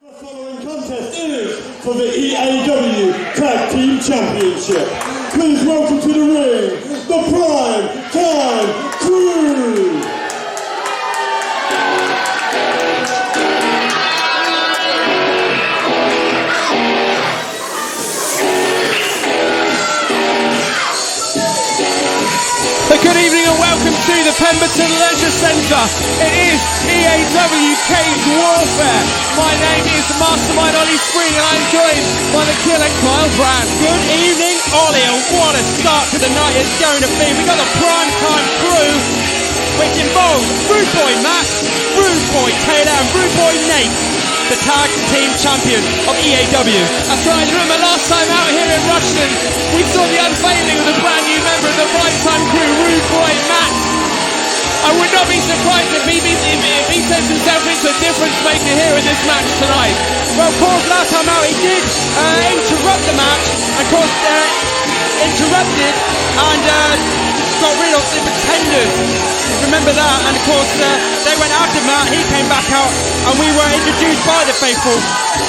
The following contest is for the EAW Tag Team Championship. Please welcome to the ring, the Prime Time Crew! Good evening and welcome to the Pemberton Leisure Centre. It is Eaw Caged Warfare. My name is Mastermind Ollie Spring and I'm joined by the killer Kyle Brand. Good evening, Ollie, and what a start to the night it's going to be. We've got the Prime Time Crew, which involves Rude Boy Matt, Rude Boy Taylor and Rude Boy Nate, the tag team champion of EAW. That's right, remember last time out here in Rushden, we saw the unveiling of the brand new member of the Prime Time Crew, Rude Boy Matt. I would not be surprised if he turns himself into a difference maker here in this match tonight. Well, of course, last time out he did interrupt the match, of course, interrupted and got rid of the Pretenders. Remember that, and of course they went after Matt, he came back out and we were introduced by the faithful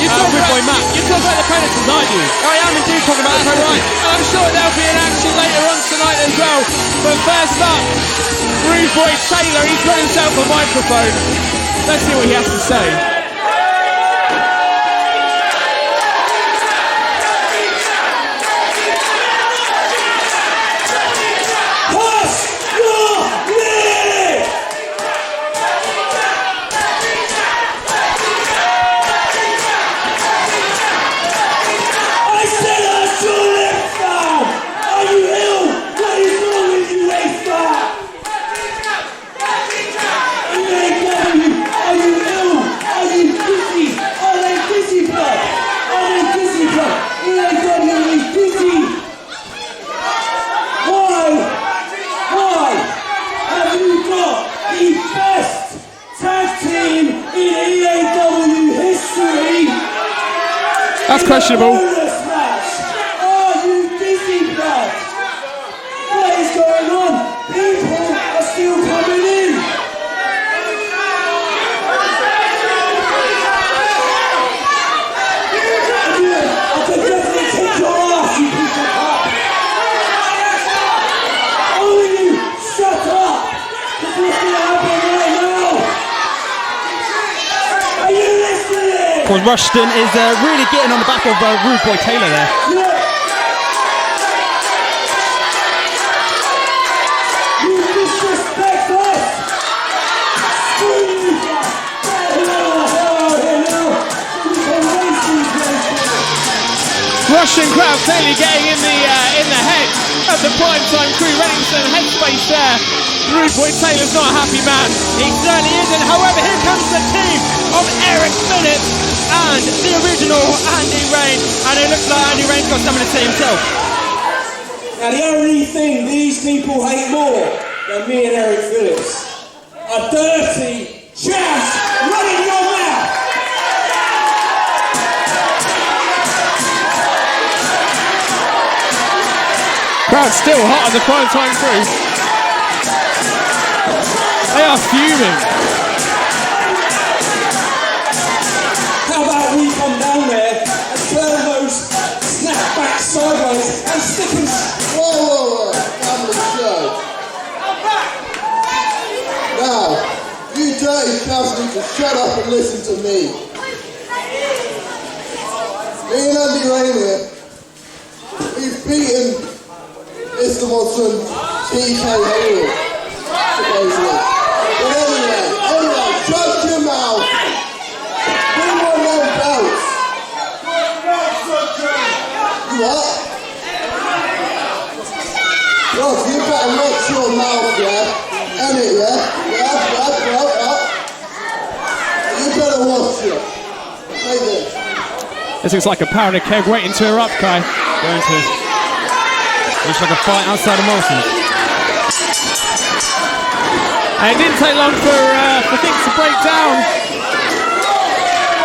Rude Boy Matt. You talk about the Predators, aren't you? I am indeed talking about that, right? And I'm sure there'll be an action later on tonight as well. But first up, Rude Boy Taylor, he's got himself a microphone. Let's see what he has to say. That's questionable. Are you dizzy, blood? What is going on? People are still coming in. I can definitely kick your ass, you piece of crap. Only you, shut up. This is what's going to happen right now. Are you listening? Of course, Rushden is really getting on the back of Rude Boy Taylor there. Yeah. You disrespect us. Screw you guys. Get out of here now. You can race these places. Russian crowd clearly getting in the head of the Prime Time Crew. Reddington headspace there. Rude Boy Taylor's not a happy man. He certainly isn't. However, here comes the team of Eric Phillips and the original Andy Rain. And it looks like Andy Rain's got something to say himself. Now the only thing these people hate more than me and Eric Phillips are dirty jazz running your mouth. Crowd still hot on the Prime Time Crew. They are fuming. How about we come down there and turn those snapbacks sideways and stick them... Whoa, come on the show. Now, you dirty cunts need to shut up and listen to me. Me and Andy Rain here, we've beaten Mr. Watson, TK Hayward, supposedly. But anyway, shut your mouth. We won them belts. You what? Ross, you better watch your mouth, yeah? And it, yeah? You better watch it. Like this. This looks like a pound of keg waiting to erupt, Kai. Going to. Looks like a fight outside of Morrison's. And it didn't take long for things to break down.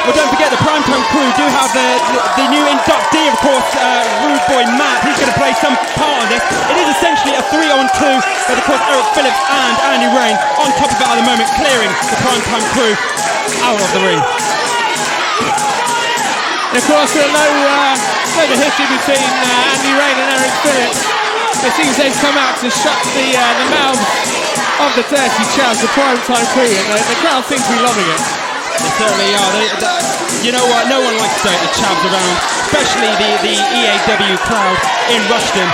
Well, don't forget the Primetime Crew do have the new inductee, of course, Rude Boy Matt. He's going to play some part of this. It is essentially a 3-on-2, but of course Eric Phillips and Andy Rain on top of it at the moment, clearing the Primetime Crew out of the ring. And of course, we'll know the history between Andy Rain and Eric Phillips. It seems they've come out to shut the mouths of the dirty chavs, the primetime crew, and the crowd seems to be loving it. They certainly are. You know what? No one likes dirty chavs around, especially the EAW crowd in Rushden.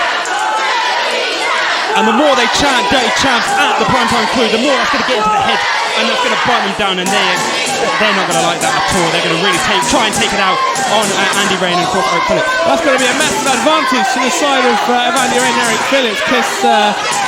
And the more they chant dirty chavs at the primetime crew, the more that's going to get into their head, and that's going to bite them down, and they're not going to like that at all. They're going to really try and take it out on Andy Rain and of course Eric Phillips. That's going to be a massive advantage to the side of Andy Rain and Eric Phillips, because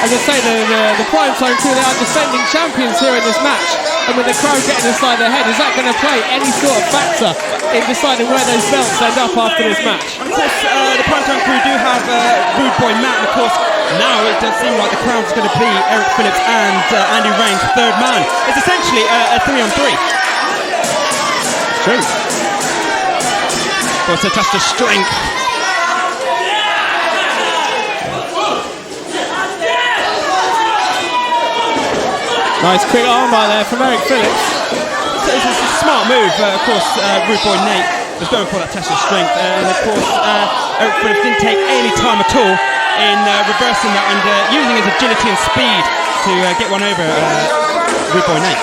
as I say, the primetime crew, they are defending champions here in this match, and with the crowd getting inside their head, is that going to play any sort of factor in deciding where those belts end up after this match? And of course, the primetime crew do have Rude Boy Matt, and of course now it does seem like the crowd's going to be Eric Phillips and Andy Rain's third man. It's essentially a 3-on-3. True. Of course, a test of strength. Nice quick armbar there from Eric Phillips. So it's a smart move. Of course, Rude Boy Nate was going for that test of strength, and of course Eric Phillips didn't take any time at all in reversing that and using his agility and speed to get one over Rude Boy Nate.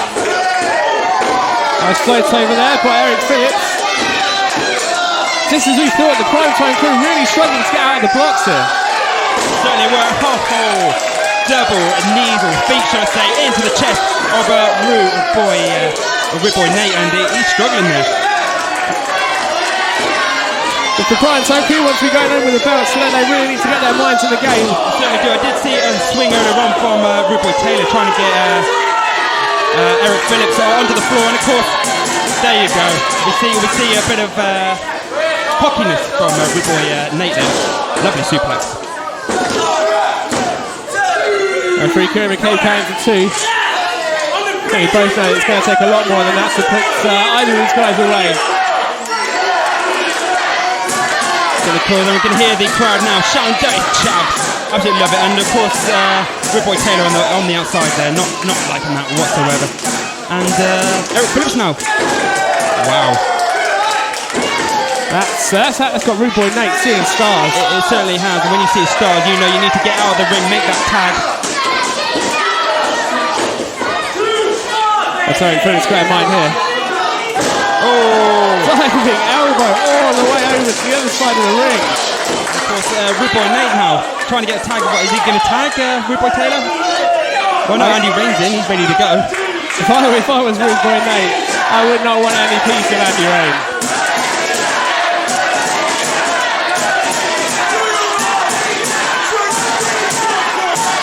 Nice float over there by Eric Phillips. Just as we thought, the primetime crew really struggling to get out of the blocks here. Certainly were. Double knees or feet, should I say, into the chest of Rude Boy Nate, and he's struggling there. If the primetime crew wants to be going home with the belts, so then they really need to get their minds in the game. I certainly do. I did see a swing earlier on from Rude Boy Taylor trying to get Eric Phillips onto the floor, and of course, there you go. We see a bit of cockiness from Rude Boy Nate there. Lovely suplex. Referee Kieran McKay counts to 2. I think you both know it's going to take a lot more than that to put either of these guys away. We can hear the crowd now shouting dirty chavs. Absolutely love it, and of course Rude Boy Taylor on the outside there, not liking that whatsoever. And Eric Phillips now. Wow. That's got Rude Boy Nate seeing stars. It certainly has, and when you see stars, you know you need to get out of the ring, make that tag. That's Eric Phillips got in mind here. Oh! Diving elbow all the way over to the other side of the ring. Of course, Rude Boy Nate now trying to get a tag. Is he going to tag Rude Boy Taylor? Well, no, Andy Rain's in. He's ready to go. If I was Rude Boy Nate, I would not want any piece of Andy Rain.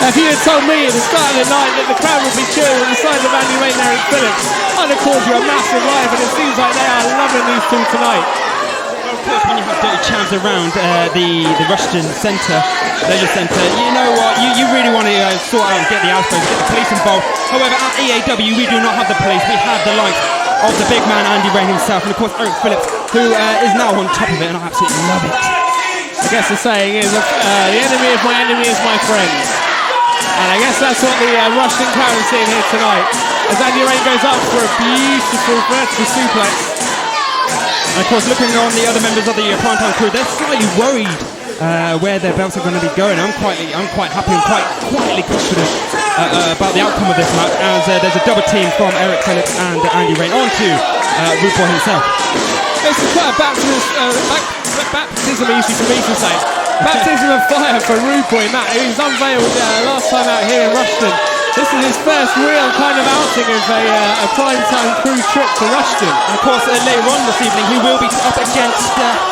If you had told me at the start of the night that the crowd would be cheering on the side of Andy Rain and Eric Phillips, I'd have called you a massive liar, but it seems like they are loving these two tonight. Well, of course, when you have dirty chavs around the Rushden Leisure Centre, you know what, you really want to sort out and get the outposts, get the police involved. However, at EAW, we do not have the police. We have the likes of the big man Andy Rain himself, and of course Eric Phillips, who is now on top of it, and I absolutely love it. I guess the saying is, the enemy of my enemy is my friend. And I guess that's what the Rushden crowd is seeing here tonight, as Andy Rain goes up for a beautiful vertical suplex. And of course, looking on the other members of the primetime crew, they're slightly worried where their belts are going to be going. I'm quite happy and quite quietly confident about the outcome of this match, as there's a double team from Eric Phillips and Andy Rain onto Rude Boy himself. This is quite a baptism easy for me to say. Baptism of fire for Rude Boy Matt, who was unveiled last time out here in Rushden. This is his first real kind of outing of a primetime crew trip to Rushden. And of course, later on this evening, he will be up against Steph.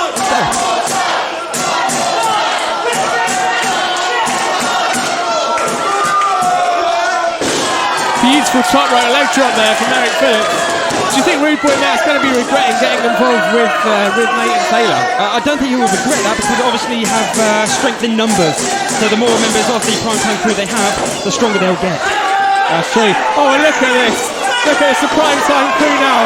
Beautiful top right leg drop there from Eric Phillips. Do you think Rude Boy Matt's going to be regretting getting involved with Nate and Taylor? I don't think he will regret that, because obviously you have strength in numbers. So the more members of the primetime crew they have, the stronger they'll get. That's true. Oh, and look at this. Look at this, the primetime crew now.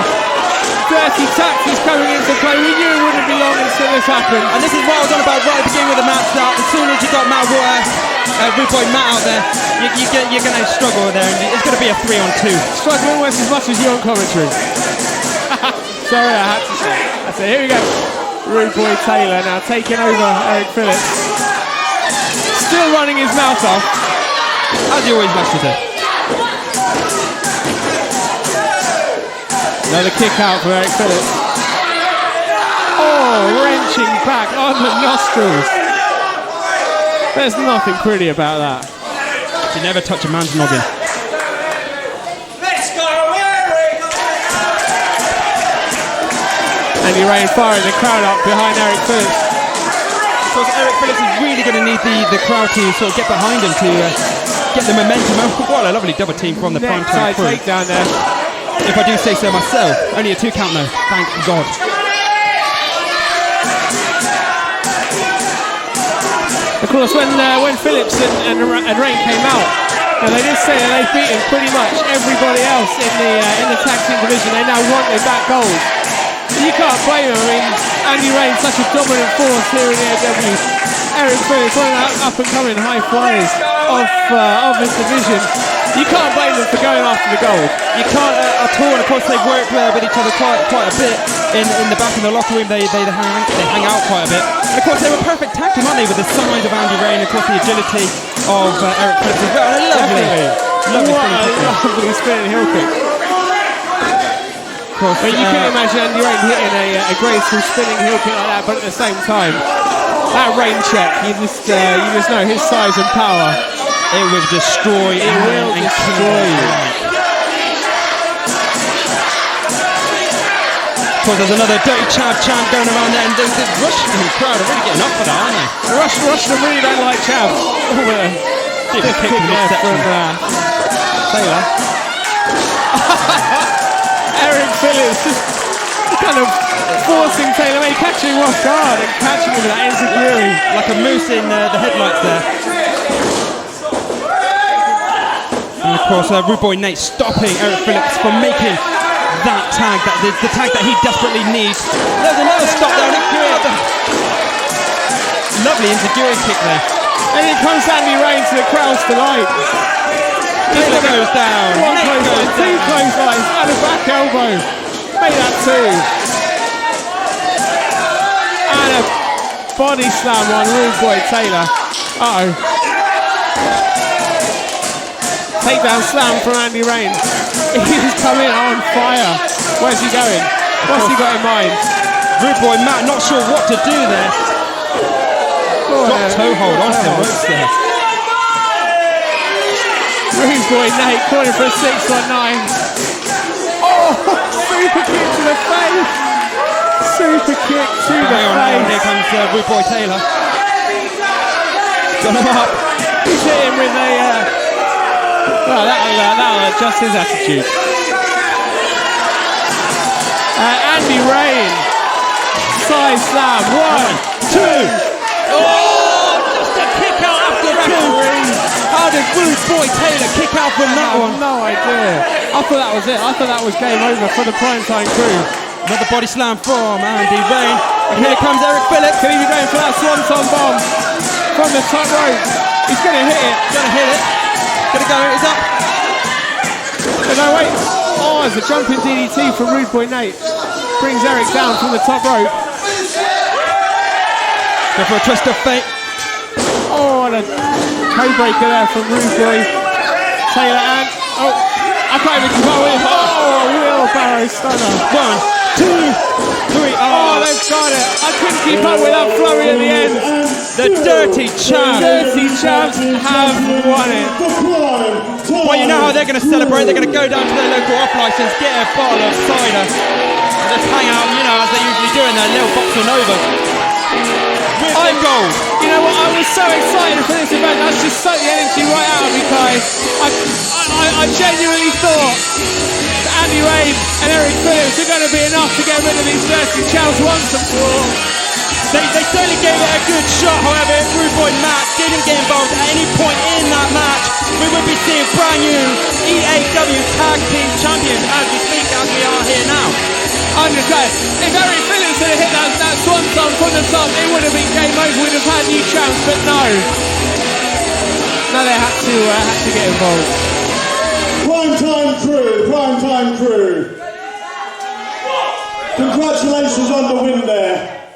Dirty tactics coming into play. We knew it wouldn't be long until this happened. And this is what I was on about right at the beginning of the match. As soon as you got Rude Boy Matt out there, you're going to struggle there, and it's going to be a 3-on-2. Struggle almost as much as you on commentary. Sorry, I had to say. That's it. Here we go. Rude Boy Taylor now taking over Eric Phillips. Still running his mouth off. As he always likes to do. Another kick out for Eric Phillips. Oh, wrenching back on the nostrils. There's nothing pretty about that. You never touch a man's noggin. Let's go, Eric! Andy Rain firing the crowd up behind Eric Phillips. Because Eric Phillips is really going to need the crowd to sort of get behind him to get the momentum. What a lovely double team from the prime time crew. Takedown there. If I do say so myself. Only a 2 count though. Thank God. Of course, when Phillips and Rain came out, they did say that they've beaten pretty much everybody else in the tag team division. They now wanted that gold. You can't blame him. I mean, Andy Rain, such a dominant force here in the AEW. Eric Phillips, one of the up-and-coming high flyers of this division. You can't blame them for going after the gold. You can't at all. And of course, they've worked with each other quite a bit in the back of the locker room. They hang out quite a bit. And of course, they were perfect tag team, aren't they? With the size of Andy Rain, of course, the agility of Eric Phillips as well. And a lovely spinning heel kick. Of course, you can imagine Andy Rain hitting a graceful spinning heel kick like that, but at the same time, that rain check, you just know his size and power. It will destroy. It will destroy you. Of course, there's another dirty Chav chant going around there, and the Russian crowd are really getting up for that, aren't they? The Russian really don't like Chav. Kick there from Taylor. Eric Phillips just kind of forcing Taylor, maybe catching him off guard and catching him with that insecurity. Like a moose in the headlights there. And of course, Rude Boy Nate stopping Eric Phillips from making that tag, the tag that he desperately needs. There's another stop there, and lovely insecurity kick there. And here comes Andy Rain to the crowd's delight. Taylor goes down. One clothesline, 2 clotheslines, and a back elbow. Made that 2. And a body slam on Rude Boy Taylor. Uh-oh. Takedown slam from Andy Rain. He's coming on fire. Where's he going? What's he got in mind? Rude Boy Matt not sure what to do there. Got toe hold onto the ropes there. Rude Boy Nate calling for a 619. Oh, super kick to the face. Super kick to the face. Here comes Rude Boy Taylor. Got him up. He's hit him with a... well, that'll adjust his attitude. Andy Rain. Side slam. 1, 2. Oh, just a kick out after 2. How did Rude Boy Taylor kick out from that one? No idea. I thought that was it. I thought that was game over for the primetime crew. Another body slam from Andy Rain. And here comes Eric Phillips. Can he be going for that swanton bomb from the top rope? He's going to hit it. Gonna hit it. Gonna go. It's up. No, wait. Oh, it's a jumping DDT from Rude Boy Nate. Brings Eric down from the top rope. Go for a twist of fate. Oh, and a co-breaker there from Rude Boy Taylor. And oh, I can't even keep up with it. Oh, wheelbarrow stunner. 1, 2, 3. Oh, they've got it. I couldn't keep up with that flurry at the end. The Dirty Champs. Dirty Champs have won it. Well, you know how they're going to celebrate. They're going to go down to their local off-license, get a bottle of cider, and just hang out, you know, as they usually do in their little box of Nova. With the gold. You know what? I was so excited for this event. That's just sucked the energy right out of me, Kai. I genuinely thought that Andy Rain and Eric Phillips are going to be enough to get rid of these Dirty Champs once and for all. They certainly gave it a good shot. However, if Rude Boy Matt didn't get involved at any point in that match, we would be seeing brand new EAW Tag Team Champions as we speak, as we are here now. I'm just saying, if Eric Phillips had hit that swanton from the top, it would have been game over. We'd have had new champs, but no. No, they had to get involved. Primetime crew. Congratulations on the win there.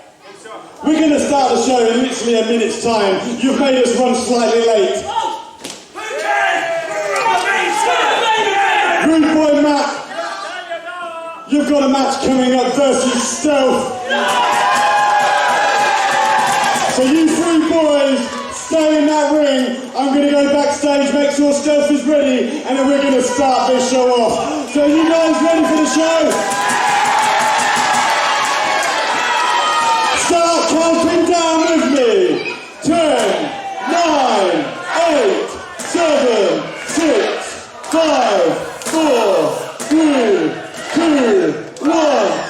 We're going to start the show in literally a minute's time. You've made us run slightly late. Rude boy Matt, you've got a match coming up versus Stealth. So you three boys, stay in that ring. I'm going to go backstage, make sure Stealth is ready, and then we're going to start this show off. So you guys ready for the show? Start counting down with me. 10, 9, 8, 7, 6, 5, 4, 3, 2, 1.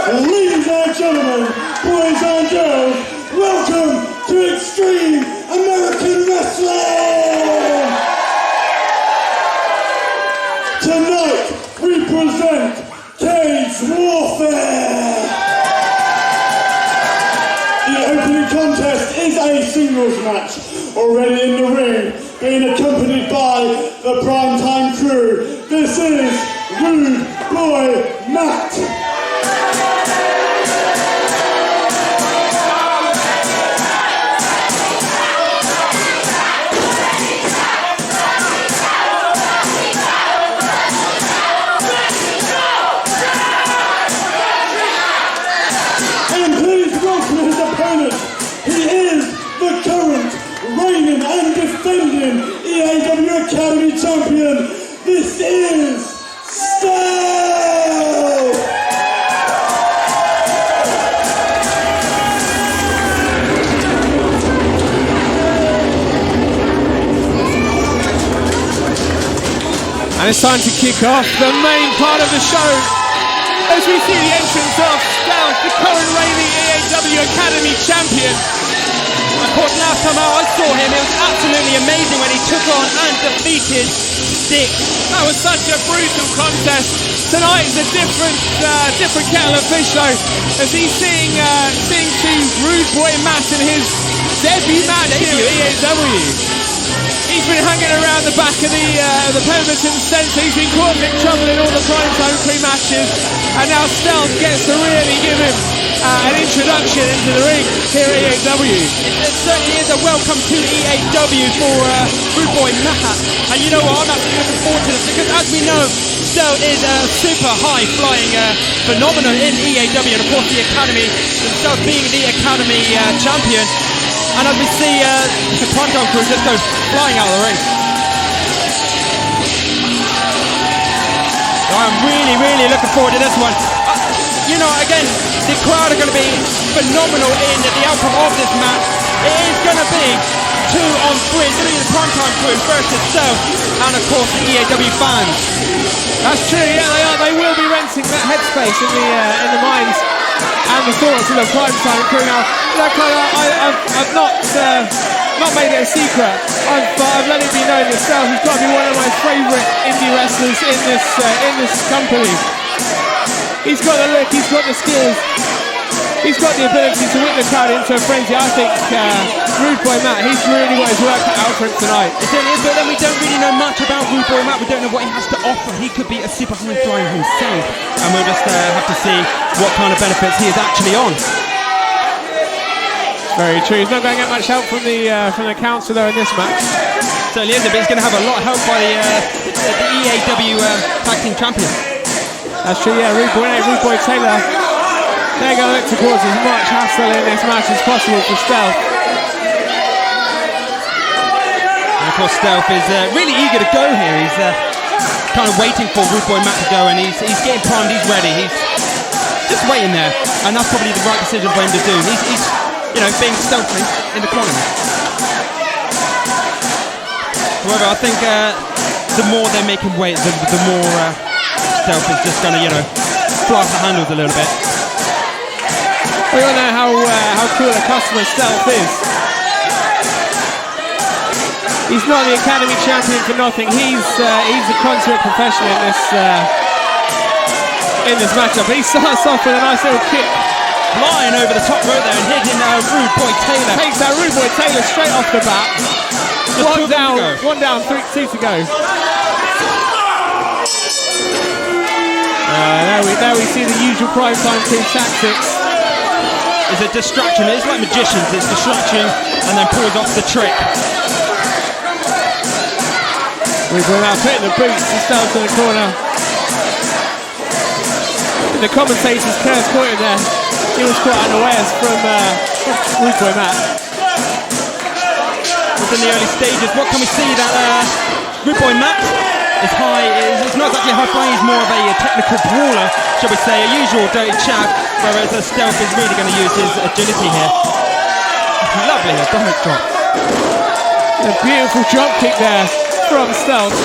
Ladies and gentlemen, boys and girls, welcome to Extreme American Wrestling! Tonight, we present Cage Warfare! The opening contest is a singles match, already in the ring, being accompanied by the primetime crew. This is Rude Boy Matt. Reigning and defending EAW Academy champion, this is Stealth! And it's time to kick off the main part of the show as we see the entrance of Stealth, the current reigning EAW Academy champion. Of course, last time out I saw him, it was absolutely amazing when he took on and defeated Stick. That was such a brutal contest. Tonight is a different kettle of fish though, as he's seeing to Rude Boy Matt in his debut match here at EAW. He's been hanging around the back of the Pemberton Centre. He's been causing trouble in all the primetime pre-matches, and now Stealth gets to really give him an introduction into the ring here at EAW. It certainly is a welcome to EAW for Rude Boy Matt. And you know what, I'm actually looking forward to this because as we know, Stealth is a super high-flying phenomenon in EAW, and of course the Academy, Stealth being the Academy champion. And as we see the primetime crew just go flying out of the ring. I'm really looking forward to this one. You know, again, the crowd are going to be phenomenal in the outcome of this match. It is going to be 2 on 3. It's going to be the primetime crew versus Stealth, and of course the EAW fans. That's true, yeah, they are. They will be renting that headspace in the minds and the thoughts of the primetime crew. Now, look, I've not made it a secret. I've let it be known that Stealth has got to be one of my favourite indie wrestlers in this company. He's got the look, he's got the skills, he's got the ability to whip the crowd into a frenzy. I think Rude Boy Matt, he's really got his work cut out for him tonight. It is, but then we don't really know much about Rude Boy Matt. We don't know what he has to offer. He could be a super high flyer himself, and we'll just have to see what kind of benefits he is actually on. Very true. He's not going to get much help from the council though in this match. Certainly isn't, but he's going to have a lot of help by the EAW Tag Team Champion. That's true, yeah. Rude Boy Taylor, they're going to look to cause as much hassle in this match as possible for Stealth. And of course Stealth is really eager to go here. He's kind of waiting for Rude Boy Matt to go, and he's getting primed, he's ready. He's just waiting there, and that's probably the right decision for him to do. He's you know, being stealthy in the corner. However, I think the more they make him wait, the more Stealth is just going to, you know, fly off the handles a little bit. We all know how cool a customer Stealth is. He's not the Academy champion for nothing. He's a consummate professional in this matchup. He starts off with a nice little kick, flying over the top rope there and hitting Rude Boy Taylor. Takes that Rude Boy Taylor straight off the bat. One down, 2 to go. There we see the usual primetime team tactics. It's a distraction. It's like magicians. It's distraction and then pulls off the trick. Rude Boy now putting the boots and Stealth in the corner. And the commentator's curse pointed there. He was quite unawares from Rude Boy Matt. Within the early stages, what can we see that Rude Boy Matt is high? It's not exactly high flying. He's more of a technical brawler, shall we say, a usual dirty chap. Whereas Stealth is really going to use his agility here. Lovely, a direct drop. A beautiful drop kick there from Stealth.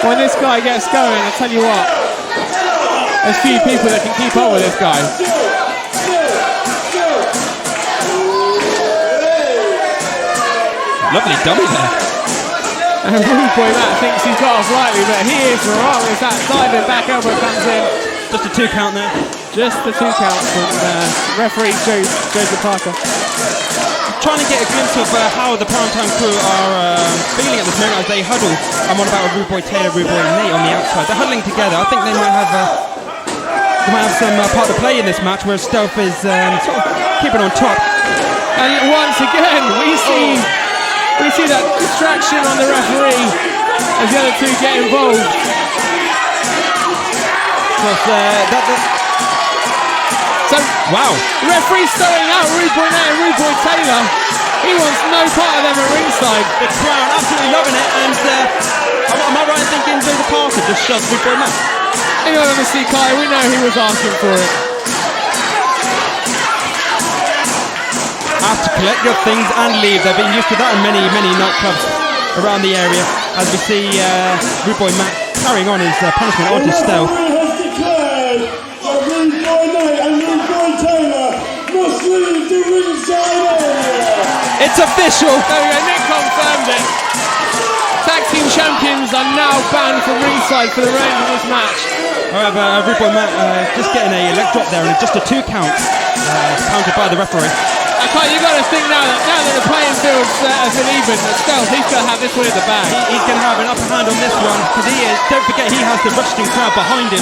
When this guy gets going, I tell you what, there's few people that can keep up with this guy. Lovely dummy there. And Rude Boy Matt thinks he's got off lightly, but he is wrong as that diving back elbow comes in. Just a 2 count there. Just the 2 count from referee Joseph Parker. Trying to get a glimpse of how the primetime crew are feeling at this moment as they huddle. I'm on about Rude Boy Taylor, Rude Boy Nate on the outside. They're huddling together. I think they might have some part to play in this match, where Stealth is sort of keeping on top. And once again, we see that distraction on the referee as the other two get involved. So, wow. The referee's throwing out Rude Boy Nate and Rude Boy Taylor. He wants no part of them at ringside. The crowd absolutely loving it, and am I right in thinking Joseph Parker just shoved Rude Boy Matt? In all honesty, Kai, we know he was asking for it. Have to collect your things and leave. They've been used to that in many nightclubs around the area, as we see Rude Boy Matt carrying on his punishment onto Stealth. The referee has declared that Rude Boy Nate and Rude Boy Taylor must leave the ringside area. It's official. There we go, Nick confirmed it. Tag team champions are now banned from ringside for the remainder of this match. However, Rude Boy Matt just getting a leg drop there, and just a 2 count counted by the referee. You've got to think now that the playing field's has been even, that Stealth, he's going to have this one in the bag. He's going to have an upper hand on this one, because don't forget, he has the wrestling crowd behind him.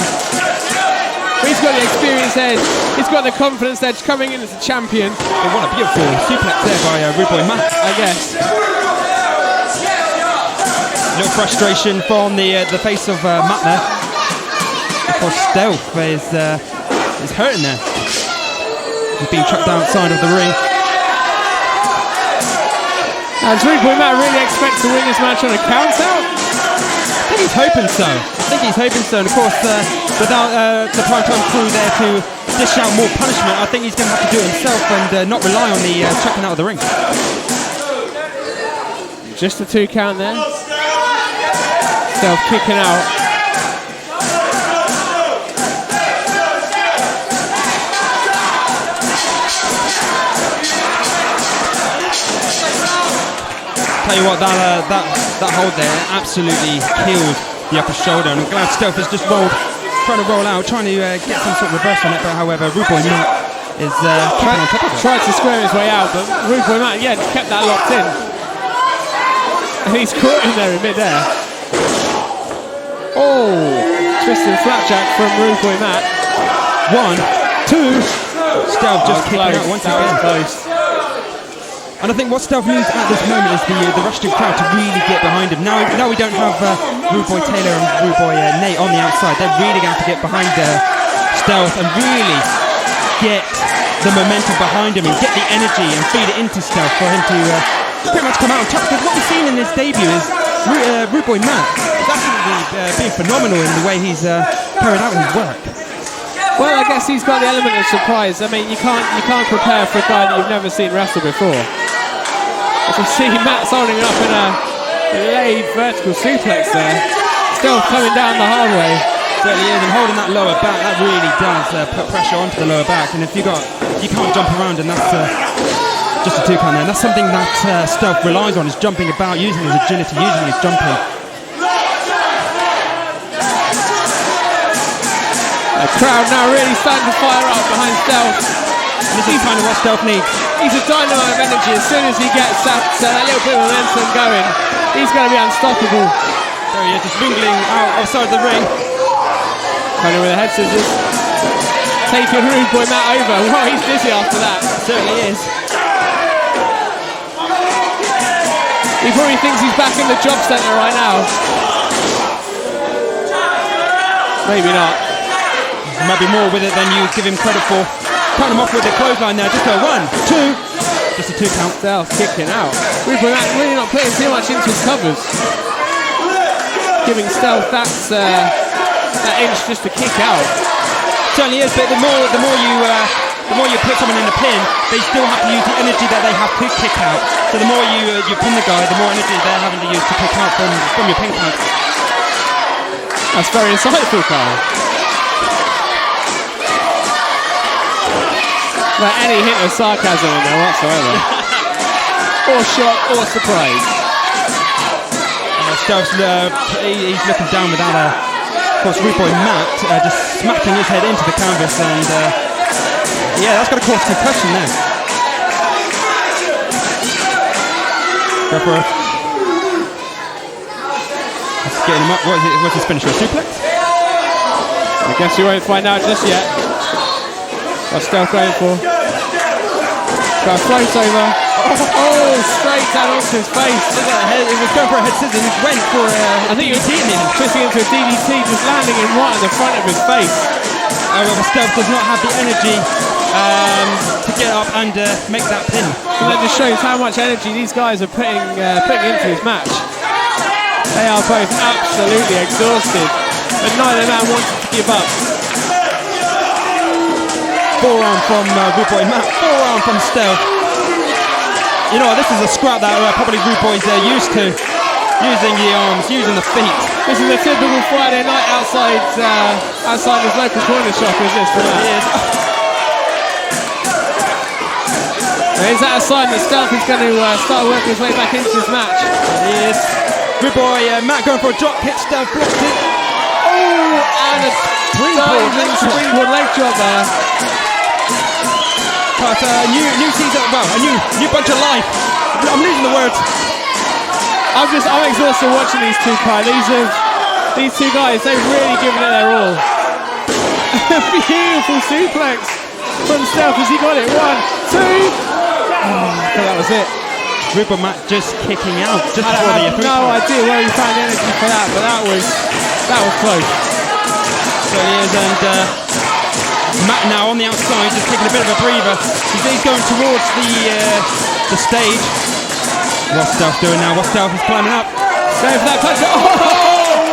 He's got the experience edge, he's got the confidence edge coming in as a champion. But what a beautiful suplex there by Rude Boy Matt, I guess. A little frustration from the face of Matt there. Of course, Stealth is hurting there. He's being trapped outside of the ring. And Rude Boy Matt really expects to win this match on a count out? I think he's hoping so. And of course, without the primetime crew there to dish out more punishment, I think he's going to have to do it himself and not rely on the checking out of the ring. Just a 2 count there. Stealth kicking out. Tell you what, that hold there absolutely killed the upper shoulder, and I'm glad Stealth has just trying to roll out, trying to get some sort of reverse on it, but however, Rude Boy Matt is keeping on top of it. Tried to square his way out, but Rude Boy Matt, kept that locked in. And he's caught him there in mid-air. Oh, twisted flapjack from Rude Boy Matt. 1, 2. Stealth just kicking out once again. Close. And I think what Stealth needs at this moment is the Rushton crowd to really get behind him. Now we don't have Rude Boy Taylor and Rude Boy Nate on the outside. They're really going to have to get behind Stealth and really get the momentum behind him and get the energy and feed it into Stealth for him to pretty much come out on top. Because what we've seen in this debut is Rude Boy Matt is absolutely being phenomenal in the way he's carried out his work. Well, I guess he's got the element of surprise. I mean, you can't prepare for a guy that you've never seen wrestle before. As you see, Matt's holding it up in a delayed vertical suplex there. Still coming down the hard way. Certainly is, and holding that lower back, that really does put pressure onto the lower back. And if you can't jump around, and that's just a 2 count there. And that's something that Stealth relies on, is jumping about, using his agility, using his jumping. The crowd now really starting to fire up behind Stealth. This is kind of what Stealth needs. He's a dynamo of energy. As soon as he gets that little bit of momentum going, he's going to be unstoppable. There he is, just mingling out outside the ring. Coming with the head scissors. Taking Rude Boy Matt over. Wow, he's dizzy after that. Certainly is. He probably thinks he's back in the job centre right now. Maybe not. There might be more with it than you give him credit for. Cut him off with the clothesline there. Just go 1, 2. Just a 2 count. Stealth kicking out. Rude Boy Matt really not putting too much into his covers. Giving Stealth that inch just to kick out. Certainly is, but the more you put someone in the pin, they still have to use the energy that they have to kick out. So the more you pin the guy, the more energy they're having to use to kick out from your pin count. That's very insightful, Carl. Not any hint of sarcasm in there whatsoever. Or shock or surprise. Stealth's he's looking down with that. Of course, Rude Boy Matt just smacking his head into the canvas, and that's going to cause concussion there. Go for it. Let's get him up. What is it? What's his finisher? A suplex? I guess you won't find out just yet. What's Stealth going for? Got a float over. Oh, straight down onto his face. He was going for a head scissors. He went for a DDT in him. Twisting into a DDT, just landing in right at the front of his face. However, Stealth does not have the energy to get up and make that pin. And that just shows how much energy these guys are putting into this match. They are both absolutely exhausted, but neither man wanted to give up. Forearm from Rude Boy Matt, forearm from Stealth. You know what, this is a scrap that probably Rude Boy's used to. Using the arms, using the feet. This is a typical Friday night outside his local corner shop, is this? Is that a sign that Stealth is going to start working his way back into this match? It is. Rude Boy Matt going for a drop kick, Stealth blocked it. Oh, and a springboard leg drop there. But new season, well, a new bunch of life. I'm losing the words. I'm exhausted watching these two guys. These two guys, they've really given it their all. Beautiful suplex from Stealth as he got it. 1, 2. Oh, that was it. Rude Boy Matt just kicking out just before the I have no idea where he found the energy for that, but that was close. So he is, and Matt now on the outside, just taking a bit of a breather. He's going towards the stage. What's Stealth doing now? What's Stealth is climbing up. Going for that punch. Oh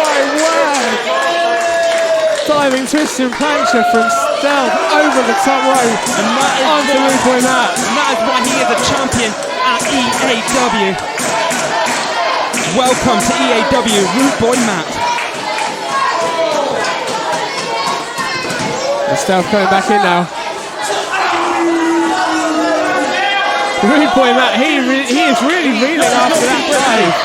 my word! Diving twist and plancher from Stealth over the top rope And that is onto Rude Boy Matt. And that is why he is a champion at EAW. Welcome to EAW, Rude Boy Matt. And Stealth coming back in now. Rude boy Matt, he is really reeling after that dive.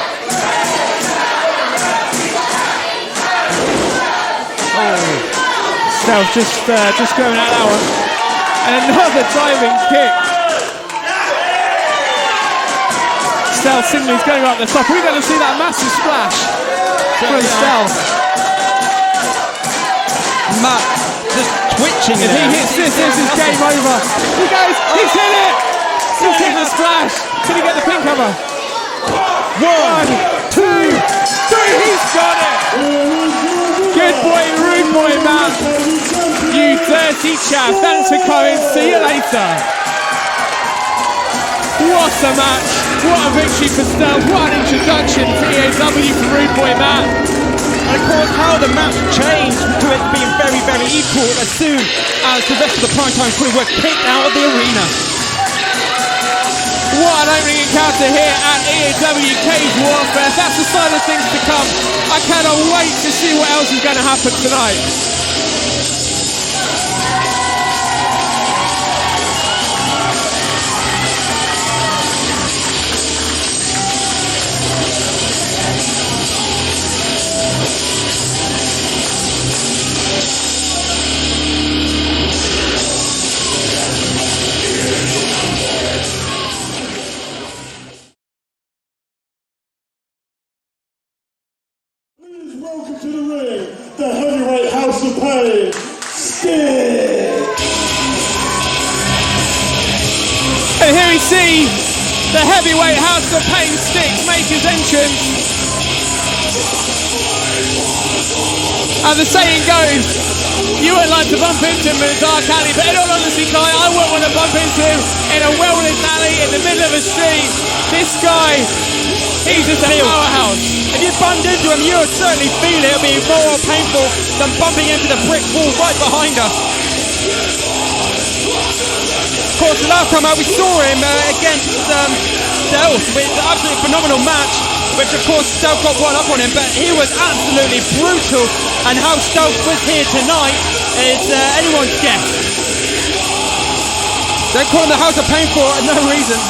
Stealth just going at that one. And another diving kick. Stealth signally going up the top. We're going to see that massive splash from Stealth. Matt just twitching. If he hits this is game over. He goes, he's hit it! He's hit the splash. Can he get the pin cover? 1, 2, 3, he's got it! Good boy, rude boy, man. You dirty chap. Thanks for coming. See you later. What a match. What a victory for Stealth. What an introduction to EAW for rude boy, Matt. And of course, how the match changed to it being very, very equal as soon as the rest of the primetime crew were kicked out of the arena. What an opening encounter here at EAW Cage Warfare. That's the sign of things to come. I cannot wait to see what else is going to happen tonight. Welcome to the ring, the heavyweight house of pain, Stick! And here we see the heavyweight house of pain, Sticks, make his entrance. And the saying goes, you would like to bump into him in a dark alley, but in all honesty, Kai, I wouldn't want to bump into him in a well-lit alley in the middle of a street. This guy, he's just a powerhouse. If you bumped into him, you would certainly feel it. It'll be more painful than bumping into the brick wall right behind us. Of course, the last time out we saw him against Stealth with an absolutely phenomenal match, which of course Stealth got one up on him, but he was absolutely brutal, and how Stealth was here tonight is anyone's guess. They're calling the House of Pain for no reason.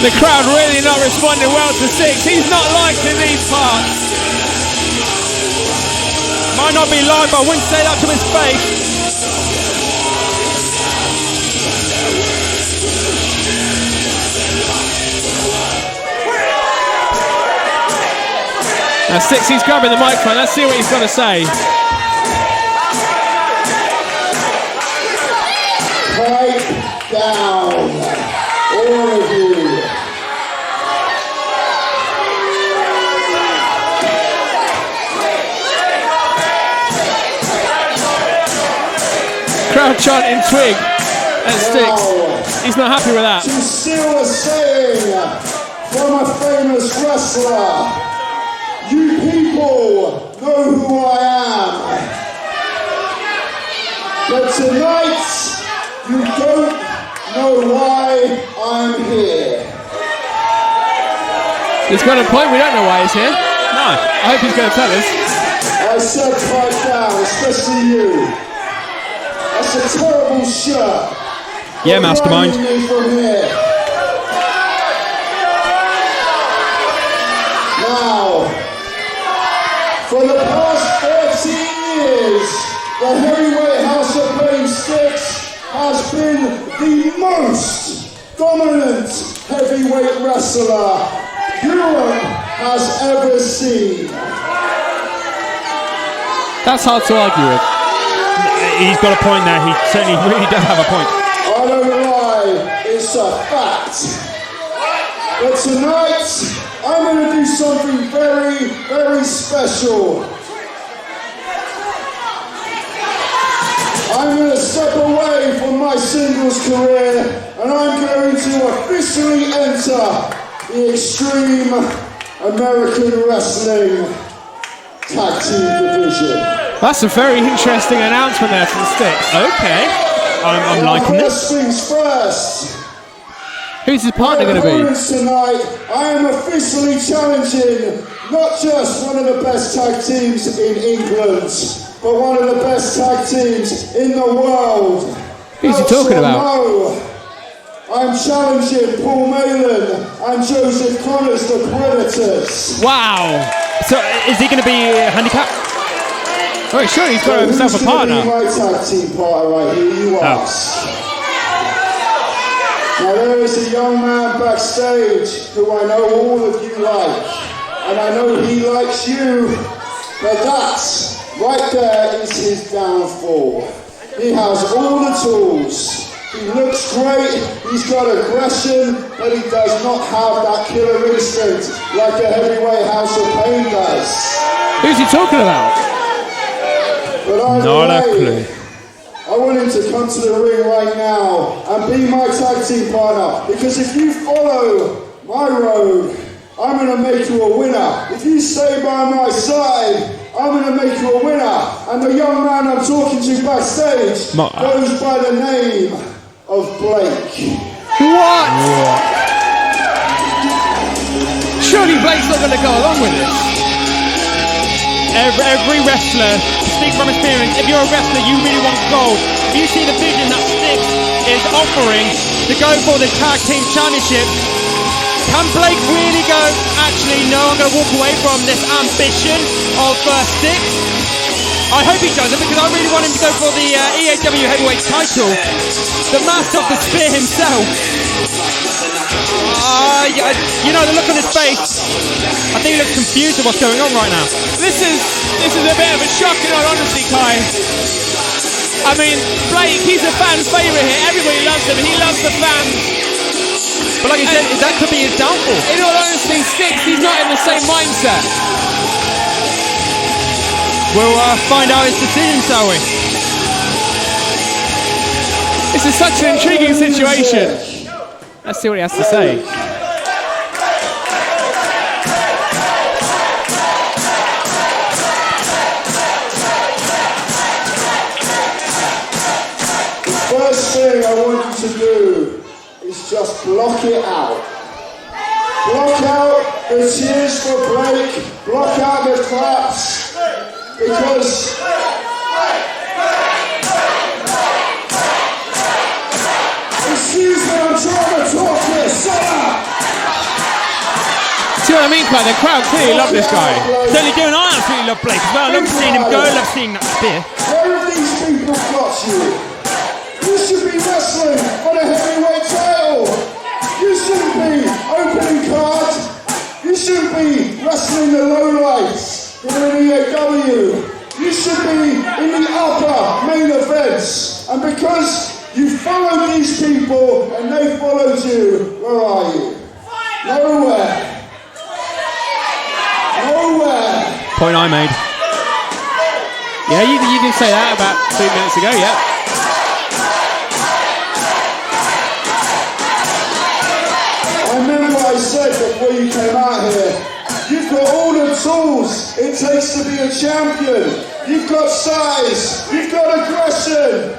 The crowd really not responding well to Six. He's not liked in these parts. Might not be live, but I wouldn't say that to his face. Now Six, he's grabbing the microphone. Let's see what he's got to say. Pipe down, all of you. Crowd chanting Twig and Sticks. He's not happy with that. To steal a saying from a famous wrestler, you people know who I am. But tonight, you don't know why I'm here. He's got a point, we don't know why he's here. No. I hope he's going to tell us. I said pipe down, especially you. That's a terrible shirt. Yeah, Mastermind. Running me from here. Now, for the past 13 years, the heavyweight House of Pain Sticks has been the most dominant heavyweight wrestler Europe has ever seen. That's hard to argue with. He's got a point there. He certainly really does have a point. I don't lie, it's a fact. But tonight, I'm going to do something very, very special. I'm going to step away from my singles career and I'm going to officially enter the Extreme American Wrestling Tag Team Division. That's a very interesting announcement there from Sticks. Okay. I'm liking this. First things first. Who's his partner going to be? Opponents tonight, I am officially challenging not just one of the best tag teams in England, but one of the best tag teams in the world. Who's he talking about? No, I'm challenging Paul Malin and Joseph Connors, the Predators. Wow. So is he going to be handicapped? Oh, sure, he's got himself a Who's partner. gonna be my tag team partner right here, you ask. Now there is a young man backstage who I know all of you like, and I know he likes you, but that right there is his downfall. He has all the tools, he looks great, he's got aggression, but he does not have that killer instinct like a heavyweight House of Pain does. Who's he talking about? But either Not a way, clue. I want him to come to the ring right now and be my tag team partner. Because if you follow my road, I'm going to make you a winner. If you stay by my side, I'm going to make you a winner. And the young man I'm talking to backstage goes by the name of Blake. What? Surely Blake's not going to go along with this. Every wrestler, speak from experience, if you're a wrestler, you really want gold. If you see the vision that Styx is offering to go for the tag team championship, can Blake really go, actually, no, I'm going to walk away from this ambition of Styx? I hope he doesn't, because I really want him to go for the EAW heavyweight title. The master of the spear himself. You know the look on his face. I think he looks confused at what's going on right now. This is a bit of a shock in all honesty, Kai. I mean, Blake, he's a fan favourite here. Everybody loves him. He loves the fans. But like you said, that could be his downfall. In all honesty, Styx, he's not in the same mindset. We'll find out his decision, shall we? This is such an intriguing situation. Let's see what he has to say. First thing I want you to do is just block it out. Block out the cheers for Blake, block out the claps, because excuse me, I'm trying to talk here, shut up! See what I mean, Kai? The crowd clearly love this guy. Certainly do, and I absolutely love Blake as well. I love seeing him go, I love seeing that spear. Where have these people got you? You should be wrestling on a heavyweight title. You shouldn't be opening cards. You shouldn't be wrestling the lowlights in an EAW. You should be in the upper main events. And because you followed these people and they followed you, where are you? Nowhere. Nowhere. Point I made. Yeah, you did say that about 2 minutes ago, yeah. I remember what I said before you came out here. You've got all the tools it takes to be a champion. You've got size, you've got aggression.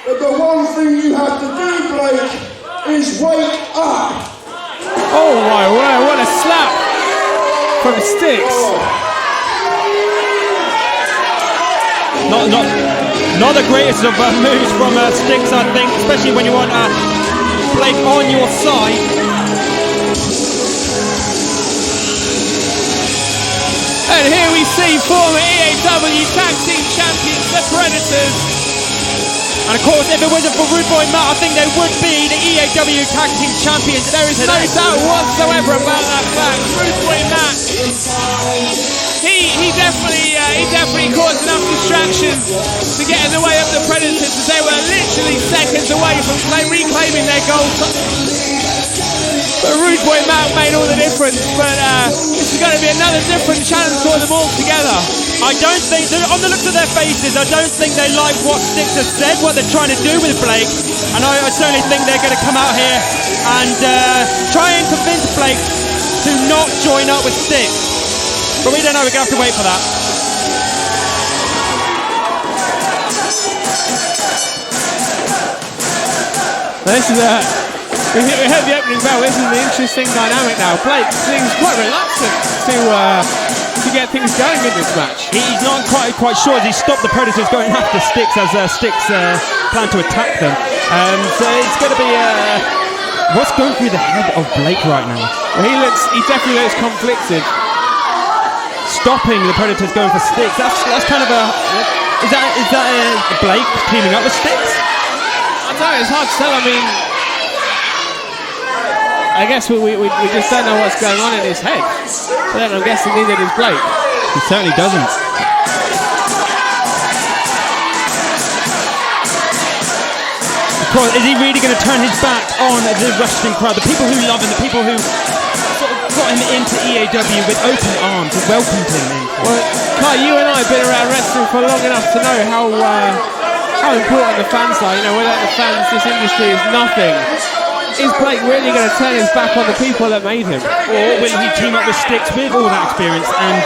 But the one thing you have to do, Blake, is wake up. Oh my word, what a slap from Styx. Not the greatest of moves from Styx, I think, especially when you want Blake on your side. And here we see former EAW Tag Team Champions, the Predators. And of course, if it wasn't for Rude Boy Matt, I think they would be the EAW Tag Team Champions. There is no doubt whatsoever about that fact. Rude Boy Matt, he definitely caused enough distractions to get in the way of the Predators, as they were literally seconds away from reclaiming their gold. But Rude Boy Matt made all the difference. But this is going to be another different challenge for them all together. I don't think, on the looks of their faces, I don't think they like what Styx has said, what they're trying to do with Blake. And I certainly think they're going to come out here and try and convince Blake to not join up with Styx. But we don't know, we're going to have to wait for that. This is We heard the opening bell. This is an interesting dynamic now. Blake seems quite reluctant to get things going in this match. He's not quite sure as he stopped the Predators going after Styx as Styx plan to attack them. So it's going to be what's going through the head of Blake right now? Well, he definitely looks conflicted. Stopping the Predators going for Styx. That's kind of a is that Blake teaming up with Styx? I don't know. It's hard to tell. I mean, I guess we just don't know what's going on in his head. But then I'm guessing neither does Blake. He certainly doesn't. Is he really going to turn his back on the wrestling crowd, the people who love him, the people who sort of got him into EAW with open arms and welcomed him in? Well, Kai, you and I have been around wrestling for long enough to know how important the fans are. You know, without the fans, this industry is nothing. Is Blake really going to turn his back on the people that made him? Or will he team up with Styx with all that experience and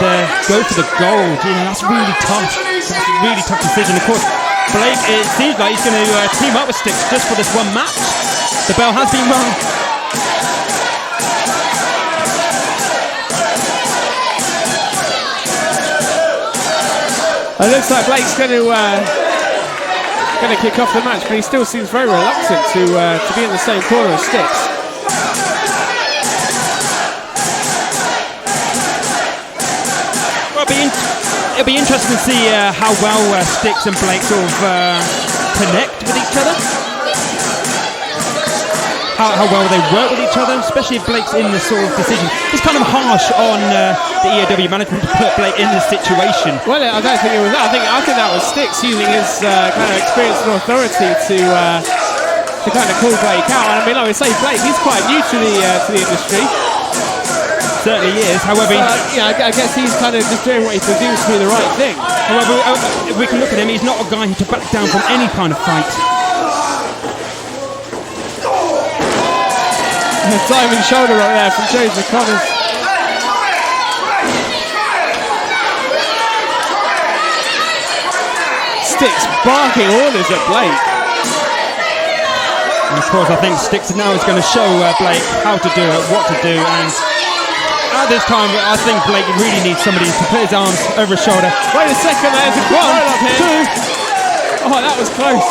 go for the gold? You know, that's really tough. That's a really tough decision. Of course, Blake, it seems like he's going to team up with Styx just for this one match. The bell has been rung. It looks like Blake's going to kick off the match, but he still seems very reluctant to be in the same corner as Styx. Well, it'll be interesting to see how well Styx and Blake sort of connect with each other. How well they work with each other, especially if Blake's in this sort of decision. It's kind of harsh on the EAW management to put Blake in this situation. Well, I don't think it was that. I think that was Styx using his kind of experience and authority to kind of call Blake out. And I mean, like we say, Blake, he's quite new to the industry. Certainly is. However, I guess he's kind of just doing what he presumes to be the right thing. However, if we can look at him, he's not a guy who to back down from any kind of fight. Diamond shoulder right there from James McConnell. Styx barking orders at Blake. And of course, I think Styx now is going to show Blake how to do it, what to do, and at this time, I think Blake really needs somebody to put his arms over his shoulder. Wait a second, there's a quick roll up here. Oh, that was close.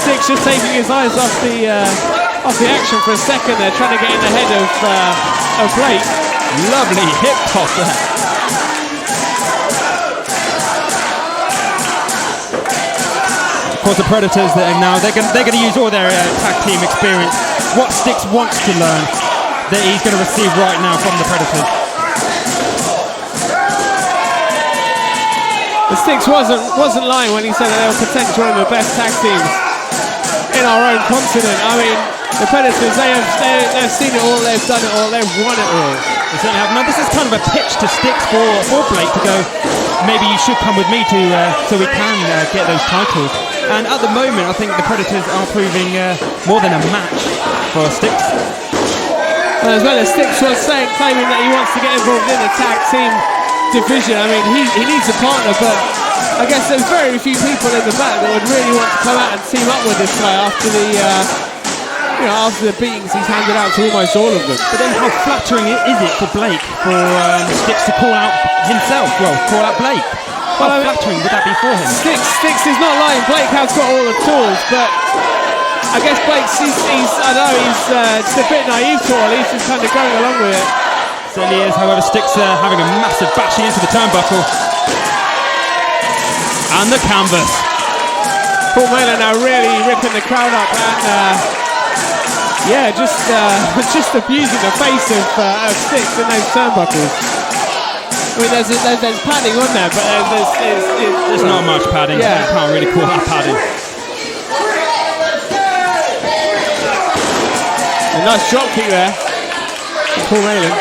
Styx just taking his eyes off the action for a second there, trying to get in the head of Blake. Lovely hip toss there. Of course, the Predators they're going to use all their tag team experience. What Styx wants to learn that he's going to receive right now from the Predators. The Styx wasn't lying when he said that they were potentially one of the best tag teams in our own continent. I mean, the Predators, they've seen it all, they've done it all, they've won it all. They certainly have. Now this is kind of a pitch to Styx for Blake to go, maybe you should come with me so we can get those titles. And at the moment, I think the Predators are proving more than a match for Styx. And as well as Styx was claiming that he wants to get involved in the tag team division. I mean, he needs a partner, but I guess there's very few people in the back that would really want to come out and team up with this guy after the beatings he's handed out to almost all of them. But then how flattering is it for Blake, for Styx to call out himself, call out Blake? How flattering would that be for him? Styx is not lying, Blake has got all the tools, but I guess Blake's, he's just a bit naive to all, he's just kind of going along with it. Certainly is, however, Styx having a massive bashing into the turnbuckle. And the canvas. Paul Mailer now really ripping the crowd up and just abusing the face of Styx in those turnbuckles. I mean, there's padding on there, but there's not much padding. Yeah. You can't really call that padding. A nice drop kick there, Paul Mailer.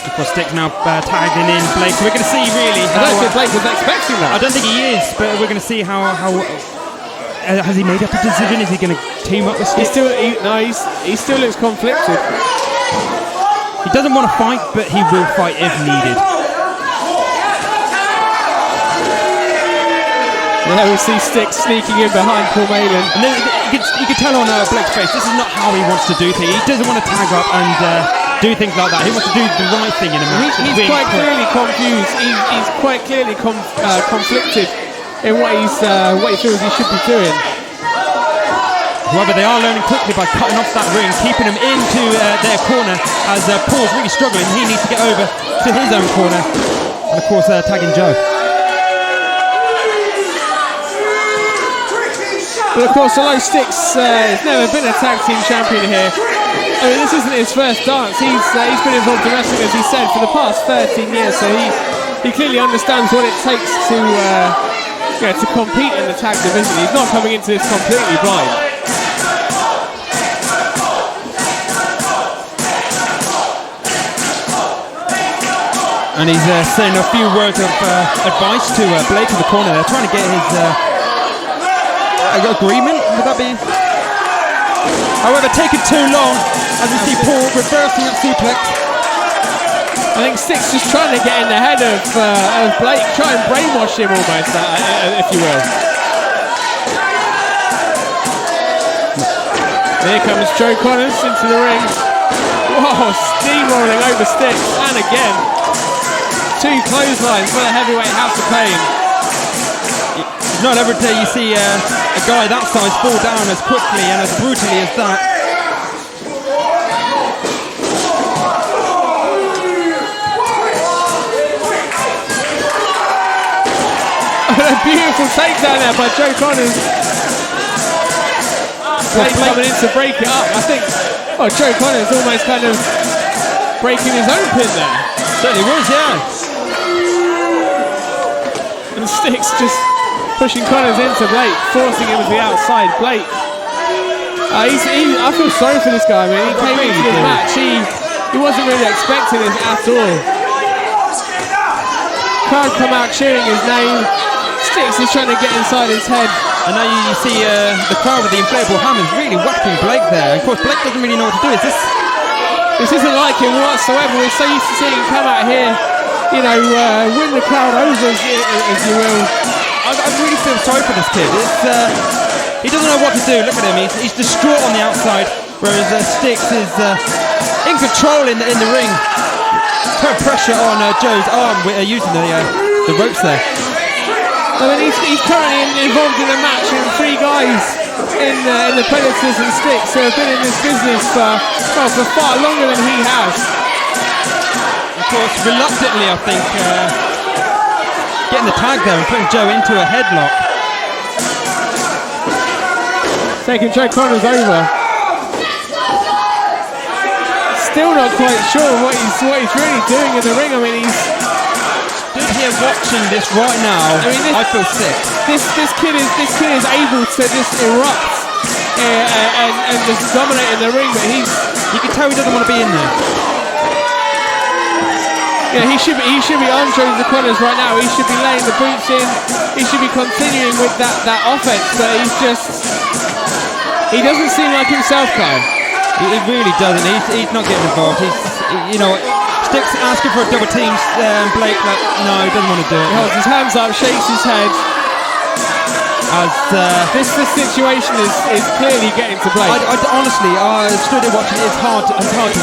Of course, Styx now tagging in Blake. So we're going to see really. I don't think Blake was expecting that. I don't think he is, but we're going to see how has he made up a decision? Is he going to team up with Styx? He still looks conflicted. He doesn't want to fight, but he will fight if needed. Yeah, we see Sticks sneaking in behind Paul Malin. And then you could tell on Blake's face, this is not how he wants to do things. He doesn't want to tag up and do things like that. He wants to do the right thing in a match. He's quite clearly confused. He's quite clearly conflicted in what he feels he should be doing. However, they are learning quickly by cutting off that ring, keeping him into their corner as Paul's really struggling. He needs to get over to his own corner. And of course, tagging Joe. But of course, although Sticks has never been a tag team champion here, I mean, this isn't his first dance. He's been involved in wrestling, as he said, for the past 13 years. So he clearly understands what it takes to compete in the tag division. He's not coming into this completely blind. And he's saying a few words of advice to Blake in the corner. They're trying to get his agreement. Would that be? However, taking too long as we see Paul reversing that suplex. I think Sticks just trying to get in the head of Blake, try and brainwash him almost, if you will. Here comes Joe Connors into the ring. Whoa, steamrolling over Sticks, and again, 2 clotheslines for the heavyweight House of Pain. It's not every day you see a guy that size fall down as quickly and as brutally as that. A beautiful takedown there by Joe Connors. Blake coming in to break it up. I think Joe Connors almost kind of breaking his own pin there. Certainly was, yeah. And Sticks just pushing Connors into Blake, forcing him to the outside. Blake, I feel sorry for this guy. I mean, he came into this match, he wasn't really expecting this at all. Crowd come out cheering his name. Sticks is trying to get inside his head. And now you see the crowd with the inflatable hammers really whacking Blake there. And of course, Blake doesn't really know what to do. This isn't like him whatsoever. We're so used to seeing him come out here, win the crowd over, as you will. I really feel sorry for this kid. He doesn't know what to do. Look at him. He's distraught on the outside, whereas Sticks is in control in the ring. Put pressure on Joe's arm using the ropes there. I mean, he's currently involved in a match with 3 guys in the Predators and Sticks who have been in this business for far longer than he has. Of course, reluctantly, I think, getting the tag there and putting Joe into a headlock. Taking Joe Connors over. Still not quite sure what he's really doing in the ring. I mean, he's stood here watching this right now. I feel sick. This kid is able to just erupt and just dominate in the ring, but you can tell he doesn't want to be in there. Yeah, he should be on Joe Connors right now. He should be laying the boots in. He should be continuing with that offense, but he doesn't seem like himself, Clive. He really doesn't. He's not getting involved. Sticks asking for a double team. Blake, no, he doesn't want to do it. He holds his hands up, shakes his head. As this situation is clearly getting to Blake. Honestly, I stood here watching. It's hard to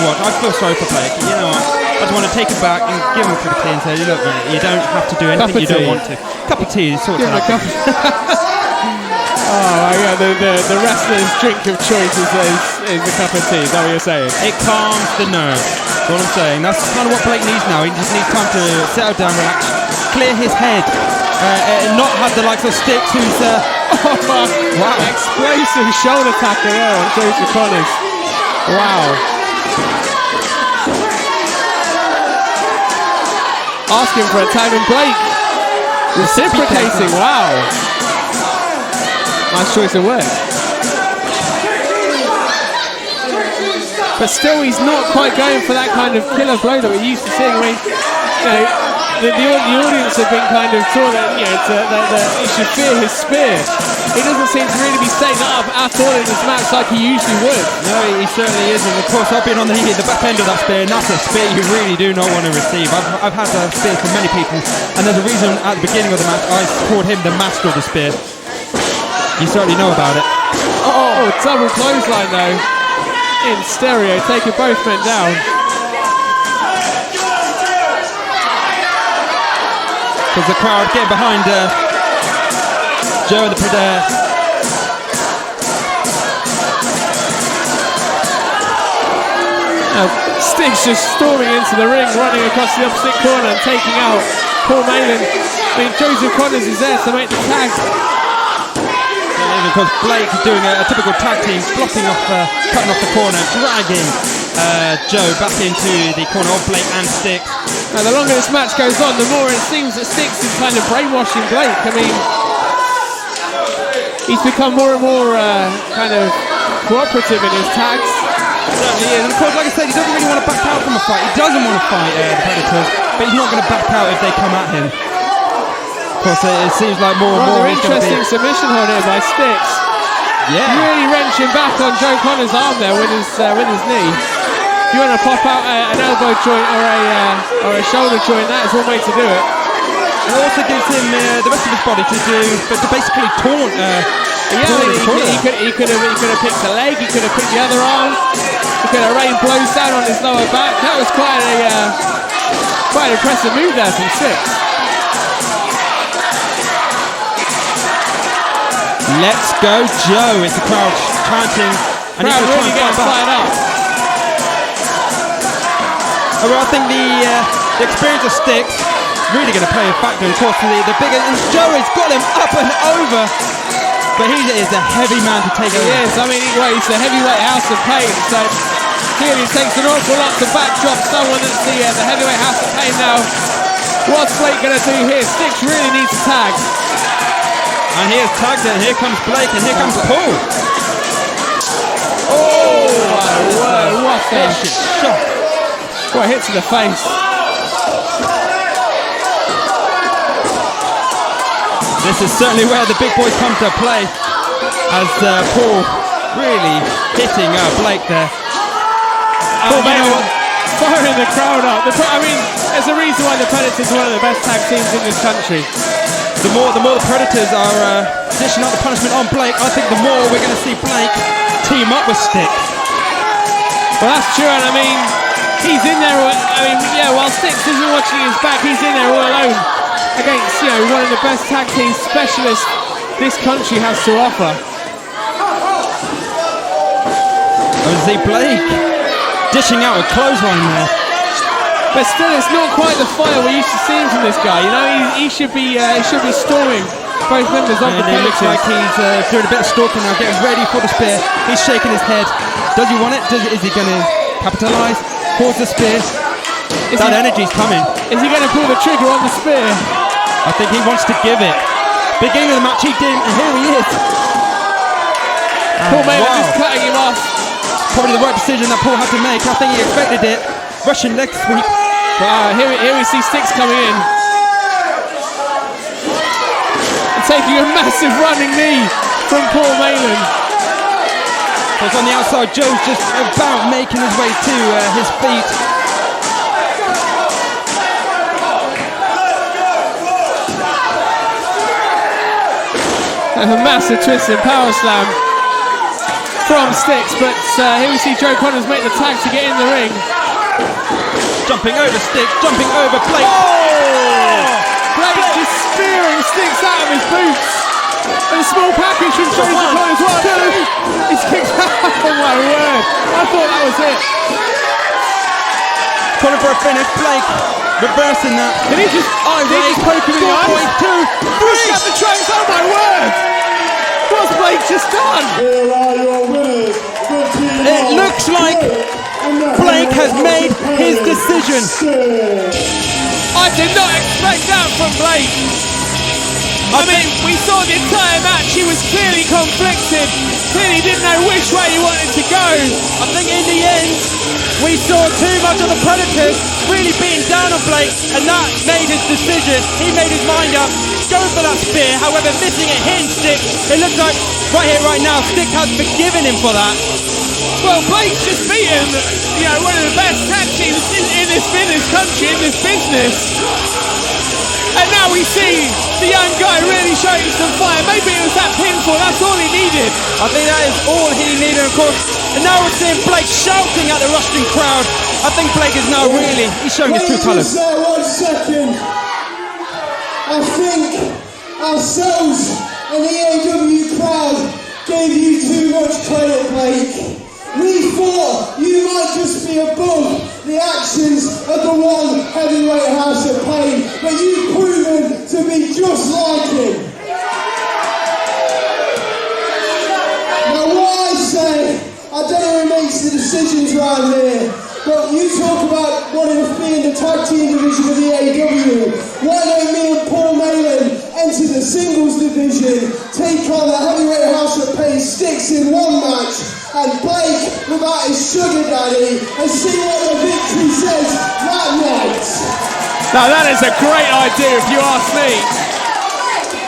watch. I feel sorry for Blake. You know, I just want to take him back and give him to the kid and say, look, man, you don't have to do anything you don't want to. Cup of tea, sort of. Oh yeah, the wrestler's drink of choice is a cup of tea. Is that what you're saying? It calms the nerves. That's what I'm saying. That's kind of what Blake needs now. He just needs time to settle down, relax, clear his head, and not have the likes of Sticks, who's wow, explosive shoulder tackle there on Joseph Connors. Wow. Asking for a tag, and Blake reciprocating. Wow. Nice choice of words. But still, he's not quite going for that kind of killer blow that we're used to seeing. I mean, the audience have been kind of taught that, you know, that you should fear his spear. He doesn't seem to really be setting that up at all in this match like he usually would. No, he certainly isn't. Of course, I've been on the back end of that spear, and that's a spear you really do not want to receive. I've had that spear from many people, and there's a reason at the beginning of the match I called him the master of the spear. You certainly know about it. Oh, double clothesline though. In stereo, taking both men down. Because the crowd getting behind Joe the Predator. Now, Stig's just storming into the ring, running across the opposite corner and taking out Paul Malin. I mean, Joseph Connors is there to make the tag. Because Blake doing a typical tag team, blocking off, cutting off the corner, dragging Joe back into the corner of Blake and Sticks. Now, the longer this match goes on, the more it seems that Sticks is kind of brainwashing Blake. I mean, he's become more and more kind of cooperative in his tags. Certainly is. And of course, like I said, he doesn't really want to back out from a fight. He doesn't want to fight the Predators, but he's not going to back out if they come at him. Of course, it seems like more and more. Interesting submission hold here by Sticks. Yeah. Really wrenching back on Joe Connors' arm there with his knee. If you want to pop out an elbow joint or a shoulder joint, that is one way to do it. And it also gives him the rest of his body to basically taunt. He could have picked the leg. He could have picked the other arm. He could have rained blows down on his lower back. That was quite an impressive move there from Sticks. Let's go, Joe. It's the crowd chanting. And crowd really getting fired up. Well, I think the experience of Sticks really going to play a factor. Of course, the bigger, and Joe has got him up and over, but he is a heavy man to take over. He is. I mean, he's the heavyweight house of pain. So clearly, it takes an awful lot to backdrop someone that's the heavyweight house of pain. Now, what's Blake going to do here? Sticks really needs to tag. And here's tagged, and here comes Blake, and here comes Paul. Oh my word, what a shot. What a hit to the face. This is certainly where the big boys come to play, as Paul really hitting Blake there. Paul firing the crowd up. I mean, there's a reason why the Predators are one of the best tag teams in this country. The more the Predators are dishing out the punishment on Blake, I think the more we're going to see Blake team up with Sticks. Well, that's true, and I mean, he's in there. I mean, yeah, while Sticks isn't watching his back, he's in there all alone against, you know, one of the best tag team specialists this country has to offer. I see Blake dishing out a clothesline there. But still, it's not quite the fire we're used to seeing from this guy. You know, he should be storming both members of the Predators. It looks like he's doing a bit of stalking now, getting ready for the spear. He's shaking his head. Does he want it? Is he going to capitalise? Pause the spear. That energy's coming. Is he going to pull the trigger on the spear? I think he wants to give it. Beginning of the match, he didn't, and here he is. Paul Malin just cutting him off. Probably the right decision that Paul had to make. I think he expected it. Russian leg sweep. Here we see Sticks coming in. And taking a massive running knee from Paul Malin. Because on the outside, Joe's just about making his way to his feet. And a massive twist and power slam from Sticks, but here we see Joe Connors make the tag to get in the ring. Jumping over Sticks, jumping over Blake. Oh! Blake just spearing Sticks out of his boots. And a small package from Joseph Connors. 1, 2. He's kicked out. Oh my word. I thought that was it. Calling for a finish. Blake reversing that. Did he just poke him in the eyes? 4.2. Push up the tracks. Oh my word. What's Blake just done? Here are your winners. It looks like Blake has made his decision. I did not expect that from Blake. I mean, we saw the entire match. He was clearly conflicted, clearly didn't know which way he wanted to go. I think in the end, we saw too much of the Predators really beating down on Blake, and that made his decision. He made his mind up, going for that spear, however missing it, hitting Stick. It looks like, right here, right now, Stick has forgiven him for that. Well, Blake's just beaten, one of the best tag teams in this country, in this business. And now we see the young guy really showing some fire. Maybe it was that pinfall, that's all he needed. I think that is all he needed, of course. And now we're seeing Blake shouting at the Russian crowd. I think Blake is now really, he's showing his true colours. 1 second. I think ourselves and the EAW crowd gave you too much credit, Blake. We thought you might just be above the actions of the one heavyweight house of pain, but you've proven to be just like him. Now what I say, I don't know who makes the decisions around here, but you talk about wanting to be in the tag team division of the AEW. Why don't me and Paul Malin enter the singles division, take on the heavyweight house of pain Sticks in one match, and Blake without his sugar daddy, and see what the victory says that night. Now that is a great idea if you ask me.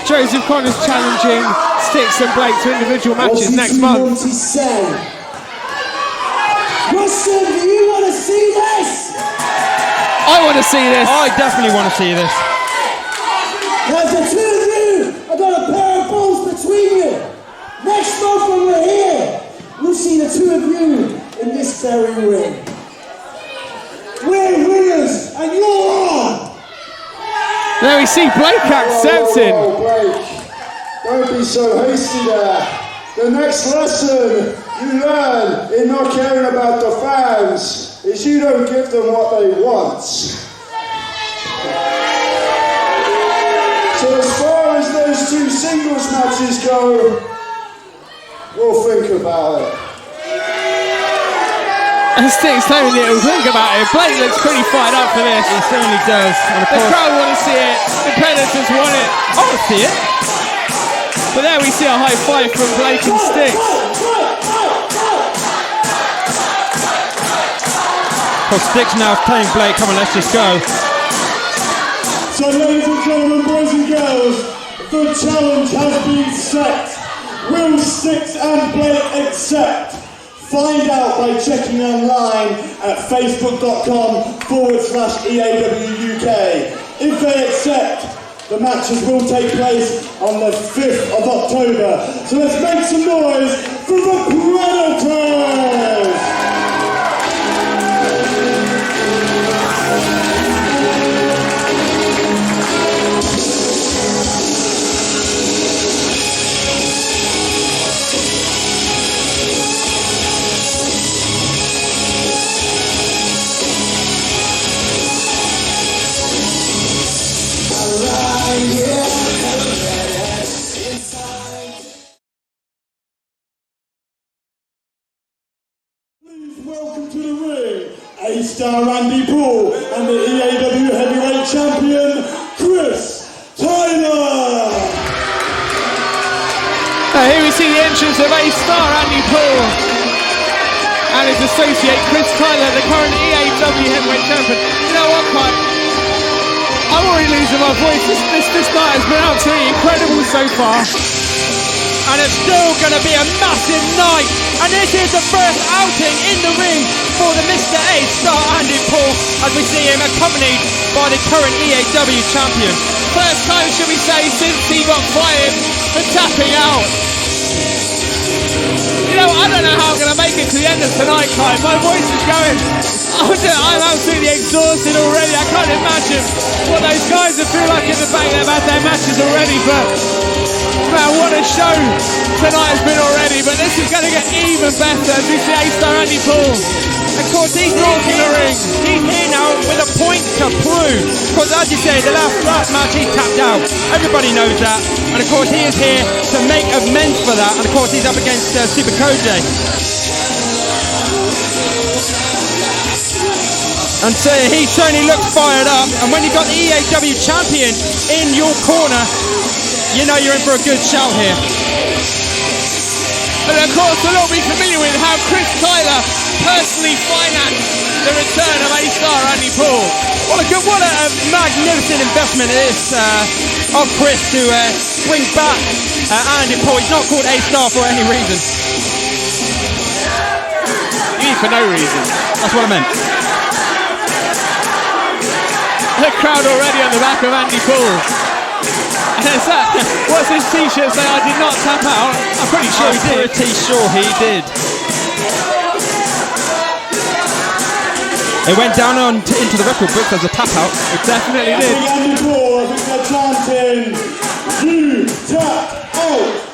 Joseph Connor's challenging Sticks and Blake to individual matches next month. What's he say? Rustin, do you want to see this? I want to see this. I definitely want to see this. As the two of you, I got a pair of balls between you. Next month when we're here, we'll see the two of you in this very ring. We're winners, and you're on. There we see Blake accepting. Whoa, Blake, don't be so hasty there. The next lesson you learn in not caring about the fans is you don't give them what they want. So as far as those two singles matches go, we'll think about it. And Sticks telling you to think about it. Blake looks pretty fired up for this. He certainly does. And of The course, crowd want to see it. The Predators want it. I want to see it. But there we see a high five from Blake and Sticks. Because Sticks now telling Blake, come on, let's just go. So ladies and gentlemen, boys and girls, the challenge has been set. Will Sticks and Blake accept? Find out by checking online at facebook.com/EAWUK. If they accept, the matches will take place on the 5th of October. So let's make some noise for the Predators! Welcome to the ring, A-Star Randy Paul and the EAW Heavyweight Champion, Chris Tyler. Now here we see the entrance of A-Star Andy Paul and his associate Chris Tyler, the current EAW Heavyweight Champion. You know what, Mike? I'm already losing my voice. This night has been absolutely incredible so far. And it's still going to be a massive night. And this is the first outing in the ring for the Mr. A-Star Andy Paul, as we see him accompanied by the current EAW champion. First time, should we say, since he got fired for tapping out. You know, I don't know how I'm going to make it to the end of tonight, Kai. My voice is going. I'm absolutely exhausted already. I can't imagine what those guys will feel like in the back. They've had their matches already, but man, what a show tonight has been already. But this is going to get even better as we see A-Star Andy Paul. Of course, he's not in the ring. He's here now with a point to prove. Because as you say, the last match he tapped out. Everybody knows that. And of course, he is here to make amends for that. And of course, he's up against Super Caged. And so he certainly looks fired up. And when you've got the EAW champion in your corner, you know you're in for a good shout here. And of course, we'll all be familiar with how Chris Tyler personally financed the return of A-star Andy Paul. What a magnificent investment it is of Chris to bring back Andy Paul. He's not called A-star for any reason. You mean for no reason? That's what I meant. The crowd already on the back of Andy Paul. And it's that, what's his t-shirt say? I did not tap out. I'm pretty sure he did. Pretty sure he did. It went down into the record books as a tap out. It definitely did. Andy Paul, I think they're chanting, "You tap out."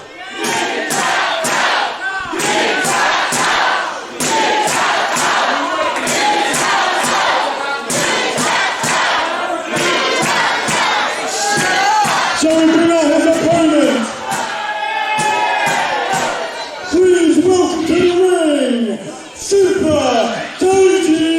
Shall we bring out his opponent? Please welcome to the ring, Super Koji!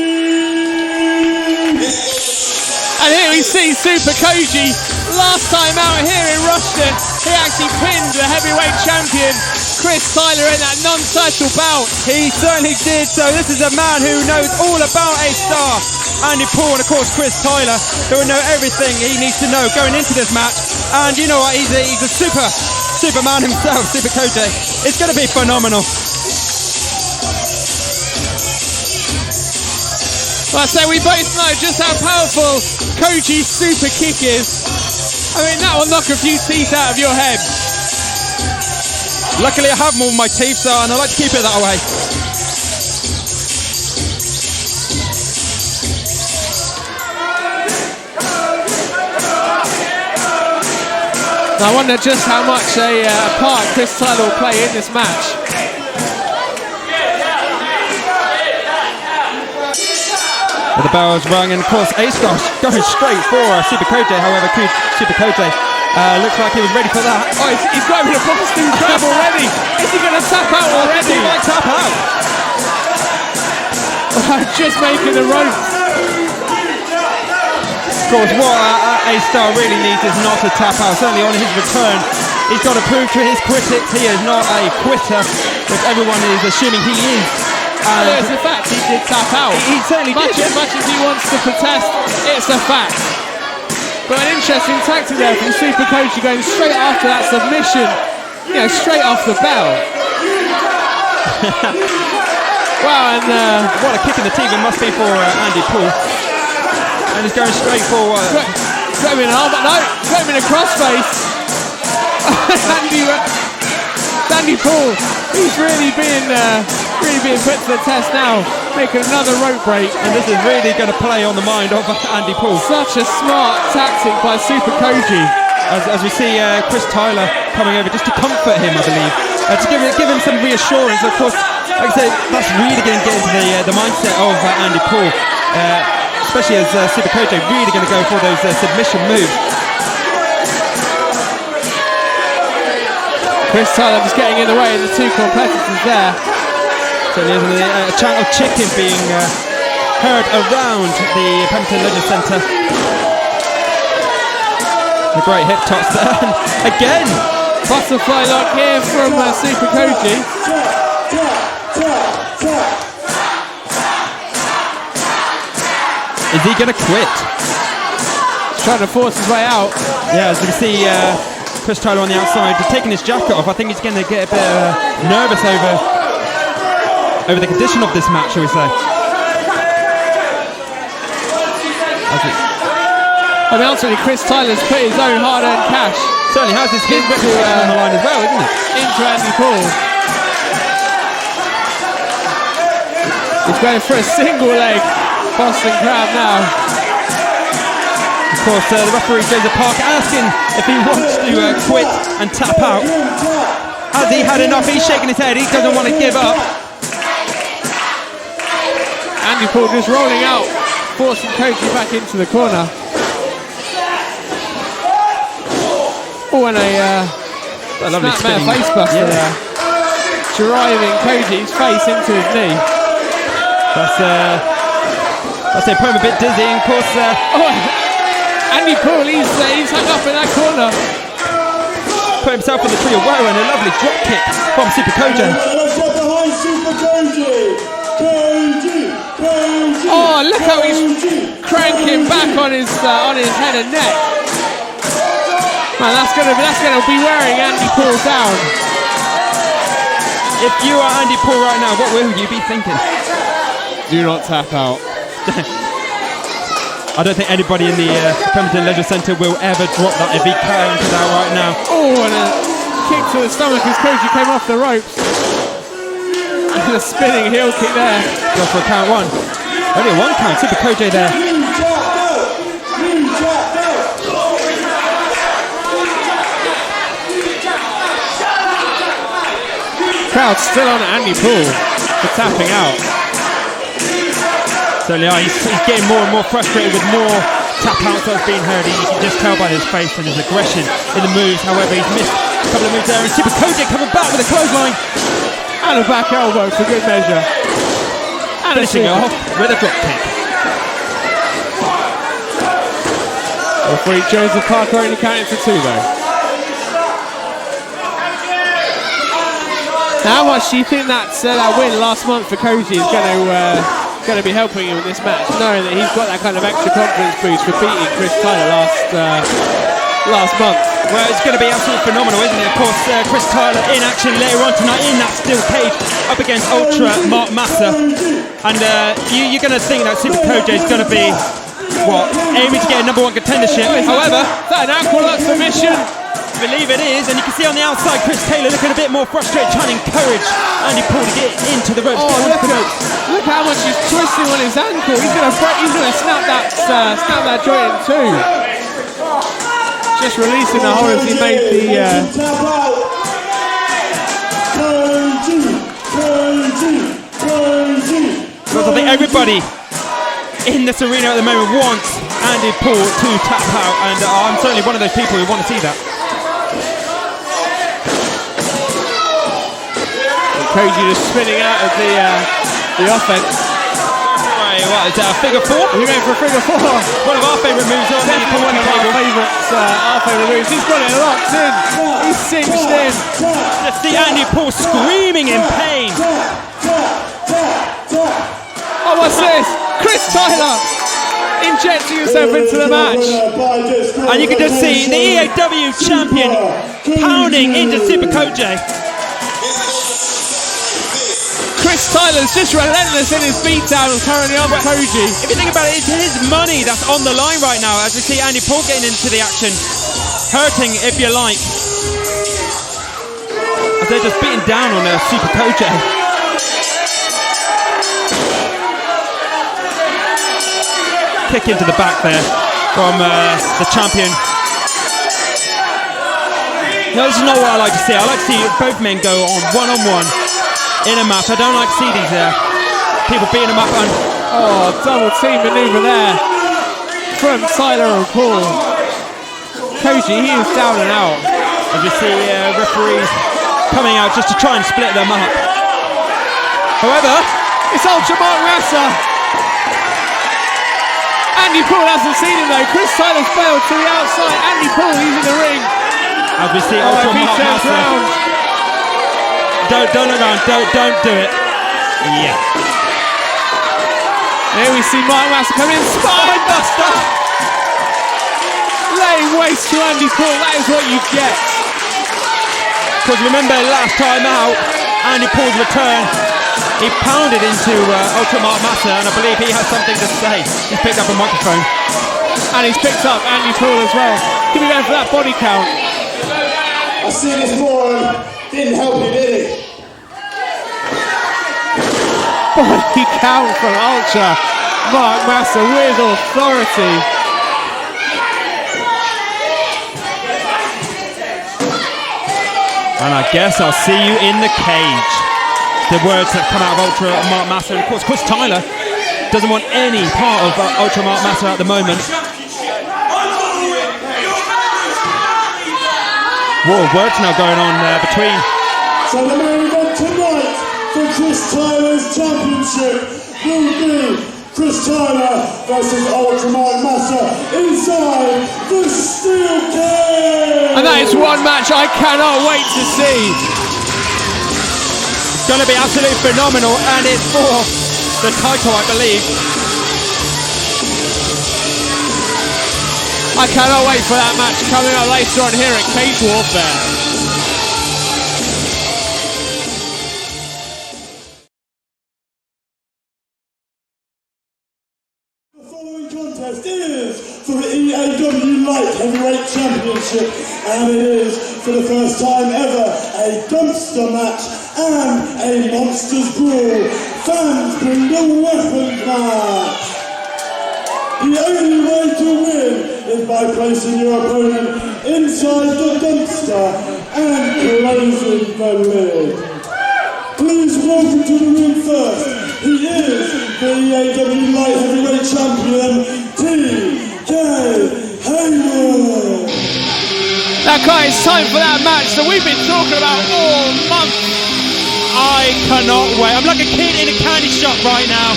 And here we see Super Koji. Last time out here in Rushden, he actually pinned the heavyweight champion Chris Tyler in that non-title bout. He certainly did. So this is a man who knows all about A-star Andy Paul, and of course Chris Tyler, who will know everything he needs to know going into this match. And you know what? He's a Superman himself, Super Koji. It's going to be phenomenal. Well, I say we both know just how powerful Koji's super kick is. I mean, that will knock a few teeth out of your head. Luckily I have more of my teeth, so and I like to keep it that way. I wonder just how much a part Chris Tyler will play in this match. The bell is rung, and of course A-star going straight for Super Koji. However, Super Koji looks like he was ready for that. Oh, he's got him in a Boston Crab already. Is he going to tap out already? He might tap out. Just making the ropes. Of course, what A-star really needs is not to tap out. Certainly on his return, he's got to prove to his critics he is not a quitter, which everyone is assuming he is. Well, it's a fact, he did tap out. He certainly did. As much as he wants to protest, it's a fact. But an interesting tactic there from Super Koji, going straight after that submission, you know, straight off the bell. Wow, and what a kick in the teeth it must be for Andy Paul. And he's going straight for... got him in an arm, but no, got him in a crossface. Andy Paul, he's really being put to the test now, making another rope break. And this is really going to play on the mind of Andy Paul. Such a smart tactic by Super Koji. As we see Chris Tyler coming over just to comfort him, I believe. To give him some reassurance. Of course, like I say, that's really going to get into the mindset of Andy Paul. Especially as Super Koji really going to go for those submission moves. Chris Tyler just getting in the way of the two competitors there. So there's a chant of chicken being heard around the Pemberton Leisure Centre. The great hip toss there. And again, butterfly lock here from Super Koji. Is he going to quit? He's trying to force his way out. Yeah, as we see Chris Tyler on the outside, taking his jacket off. I think he's going to get a bit nervous over the condition of this match, shall we say. I mean, ultimately, Chris Tyler's put his own hard-earned cash. Certainly has his reputation on the line as well, isn't it? Into Andy Paul. He's going for a single leg Boston Crab now. Of course, the referee Joseph Park asking if he wants to quit and tap out. Has he had enough? He's shaking his head. He doesn't want to give up. Andy Paul just rolling out, forcing Koji back into the corner. Oh, and a lovely spinning face buster there. Driving Koji's face into his knee. That's it, put him a bit dizzy. And of course, Andy Paul, he's hung up in that corner. put himself on the tree of woe, and a lovely drop kick from Super Koji. Let's get behind Super Koji. Koji. Oh, look how he's cranking back on his head and neck. Man, that's gonna be wearing Andy Paul down. If you are Andy Paul right now, what will you be thinking? Do not tap out. I don't think anybody in the Pemberton Leisure Centre will ever drop that if he counted out right now. Oh, and a kick to the stomach as Koji came off the ropes. And a spinning heel kick there. Go for a count one. Only a one count. Super Koji there. Crowd still on Andy Paul for tapping out. So yeah, he's getting more and more frustrated with more tap outs that's being heard. You can just tell by his face and his aggression in the moves. However, he's missed a couple of moves there. And Super Koji coming back with a clothesline. And a back elbow for good measure. And finishing it off with a drop kick. Referee Joseph Parker only counted to 2 though. How much do you think that win last month for Koji is going to be helping him in this match, knowing that he's got that kind of extra confidence boost for beating Chris Tyler last month? Well, it's going to be absolutely phenomenal, isn't it? Of course, Chris Tyler in action later on tonight in that steel cage up against Ultra Mark Massa. And you're going to think that Super Koji is going to be, aiming to get a #1 contendership. However, is that an ankle lock submission? I believe it is, and you can see on the outside Chris Taylor looking a bit more frustrated, trying to encourage Andy Paul to get into the ropes. Oh, look how much he's twisting on his ankle. He's going to snap that joint in 2. Just releasing the hold as he made the. Because I think everybody in this arena at the moment wants Andy Paul to tap out, and I'm certainly one of those people who want to see that. Koji just spinning out of the offense. What is that, a figure 4? We're going for a figure 4. One of our favourite moves on the one of our favourite moves. He's got it locked in. He's cinched in. Let's see Andy Paul screaming in pain. Oh, what's this? Chris Tyler injecting himself into the match. And you can just see the EAW champion pounding into Super Koji. Chris Tyler's just relentless in his beatdown currently on Koji. If you think about it, it's his money that's on the line right now as we see Andy Paul getting into the action. Hurting, if you like. As they're just beating down on Super Koji. Kick into the back there from the champion. No, this is not what I like to see. I like to see both men go on one-on-one in a match. I don't like to see these people beating them up. And double team maneuver there from Tyler and Paul. Koji, he is down and out. As we see referees coming out just to try and split them up. However, it's Ultra Mark Massa. Andy Paul hasn't seen him though. Chris Tyler's bailed to the outside. Andy Paul, he's in the ring. As we see Ultra Mark Massa. Don't look around, don't do it. Yeah. Here we see Mark Massa coming in, spine buster! Laying waste to Andy Paul, that is what you get. Because remember last time out, Andy Paul's return, he pounded into Ultra Mark Massa, and I believe he has something to say. He's picked up a microphone. And he's picked up Andy Paul as well. Could be going for that body count. I see this forearm. Didn't help you, did it? Body count from Ultra Mark Massa with authority. And I guess I'll see you in the cage. The words that come out of Ultra Mark Massa. And of course, Chris Tyler doesn't want any part of Ultra Mark Massa at the moment. Whoa, words now going on between. So the main event tonight for Chris Tyler's championship will be Chris Tyler versus Ultimate Master inside the Steel Cage. And that is one match I cannot wait to see. It's going to be absolutely phenomenal, and it's for the title, I believe. I cannot wait for that match coming up later on here at Cage Warfare. The following contest is for the EAW Light Heavyweight Championship, and it is for the first time ever a dumpster match and a Monsters Brawl. Fans bring the weapons match. The only way to win is by placing your opponent inside the dumpster and closing the lid. Please welcome to the ring first. He is the EAW Light Heavyweight Champion, TK Hayward. Now guys, it's time for that match that we've been talking about all month. I cannot wait. I'm like a kid in a candy shop right now.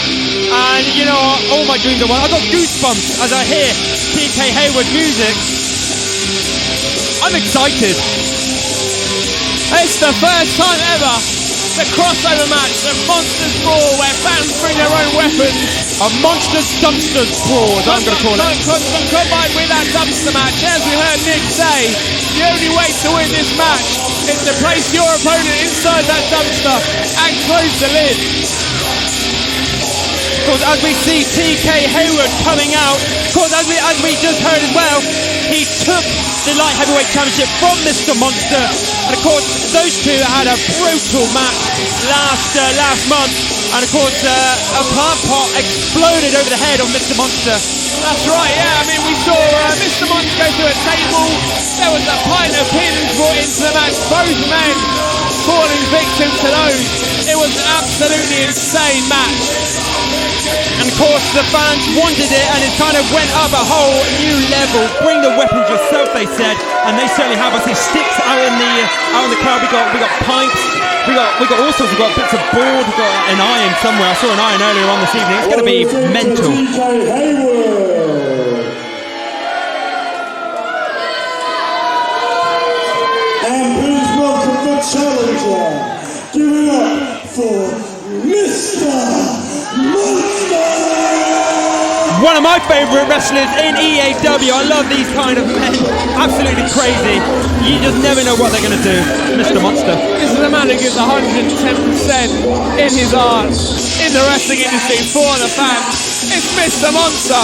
And you know what? All my dreams are one. I got goosebumps as I hear TK Hayward music. I'm excited. It's the first time ever. The crossover match, the Monsters Brawl, where fans bring their own weapons. A monsters dumpsters brawl, as I'm going to call it. Combined with that dumpster match, as we heard Nick say, the only way to win this match is to place your opponent inside that dumpster and close the lid. Because as we see TK Hayward coming out, because as we just heard as well, he took the Light Heavyweight Championship from Mr. Monster. And of course, those two had a brutal match last month. And of course, a plant pot exploded over the head of Mr. Monster. That's right, yeah. I mean, we saw Mr. Monster go through a table. There was a pint of pins brought into the match. Both men falling victim to those. It was an absolutely insane match. And of course, the fans wanted it, and it kind of went up a whole new level. Bring the weapons yourself, they said, and they certainly have. I see sticks out in the crowd. We got pipes. We got all sorts. We got bits of board. We got an iron somewhere. I saw an iron earlier on this evening. It's going to be mental. TK Hayward. And please welcome the challenger. Give it up for Mr. Monster. One of my favourite wrestlers in EAW. I love these kind of men. Absolutely crazy. You just never know what they're going to do. Mr. Monster. This is a man who gives 110% in his art, in the wrestling industry, for the fans. It's Mr. Monster.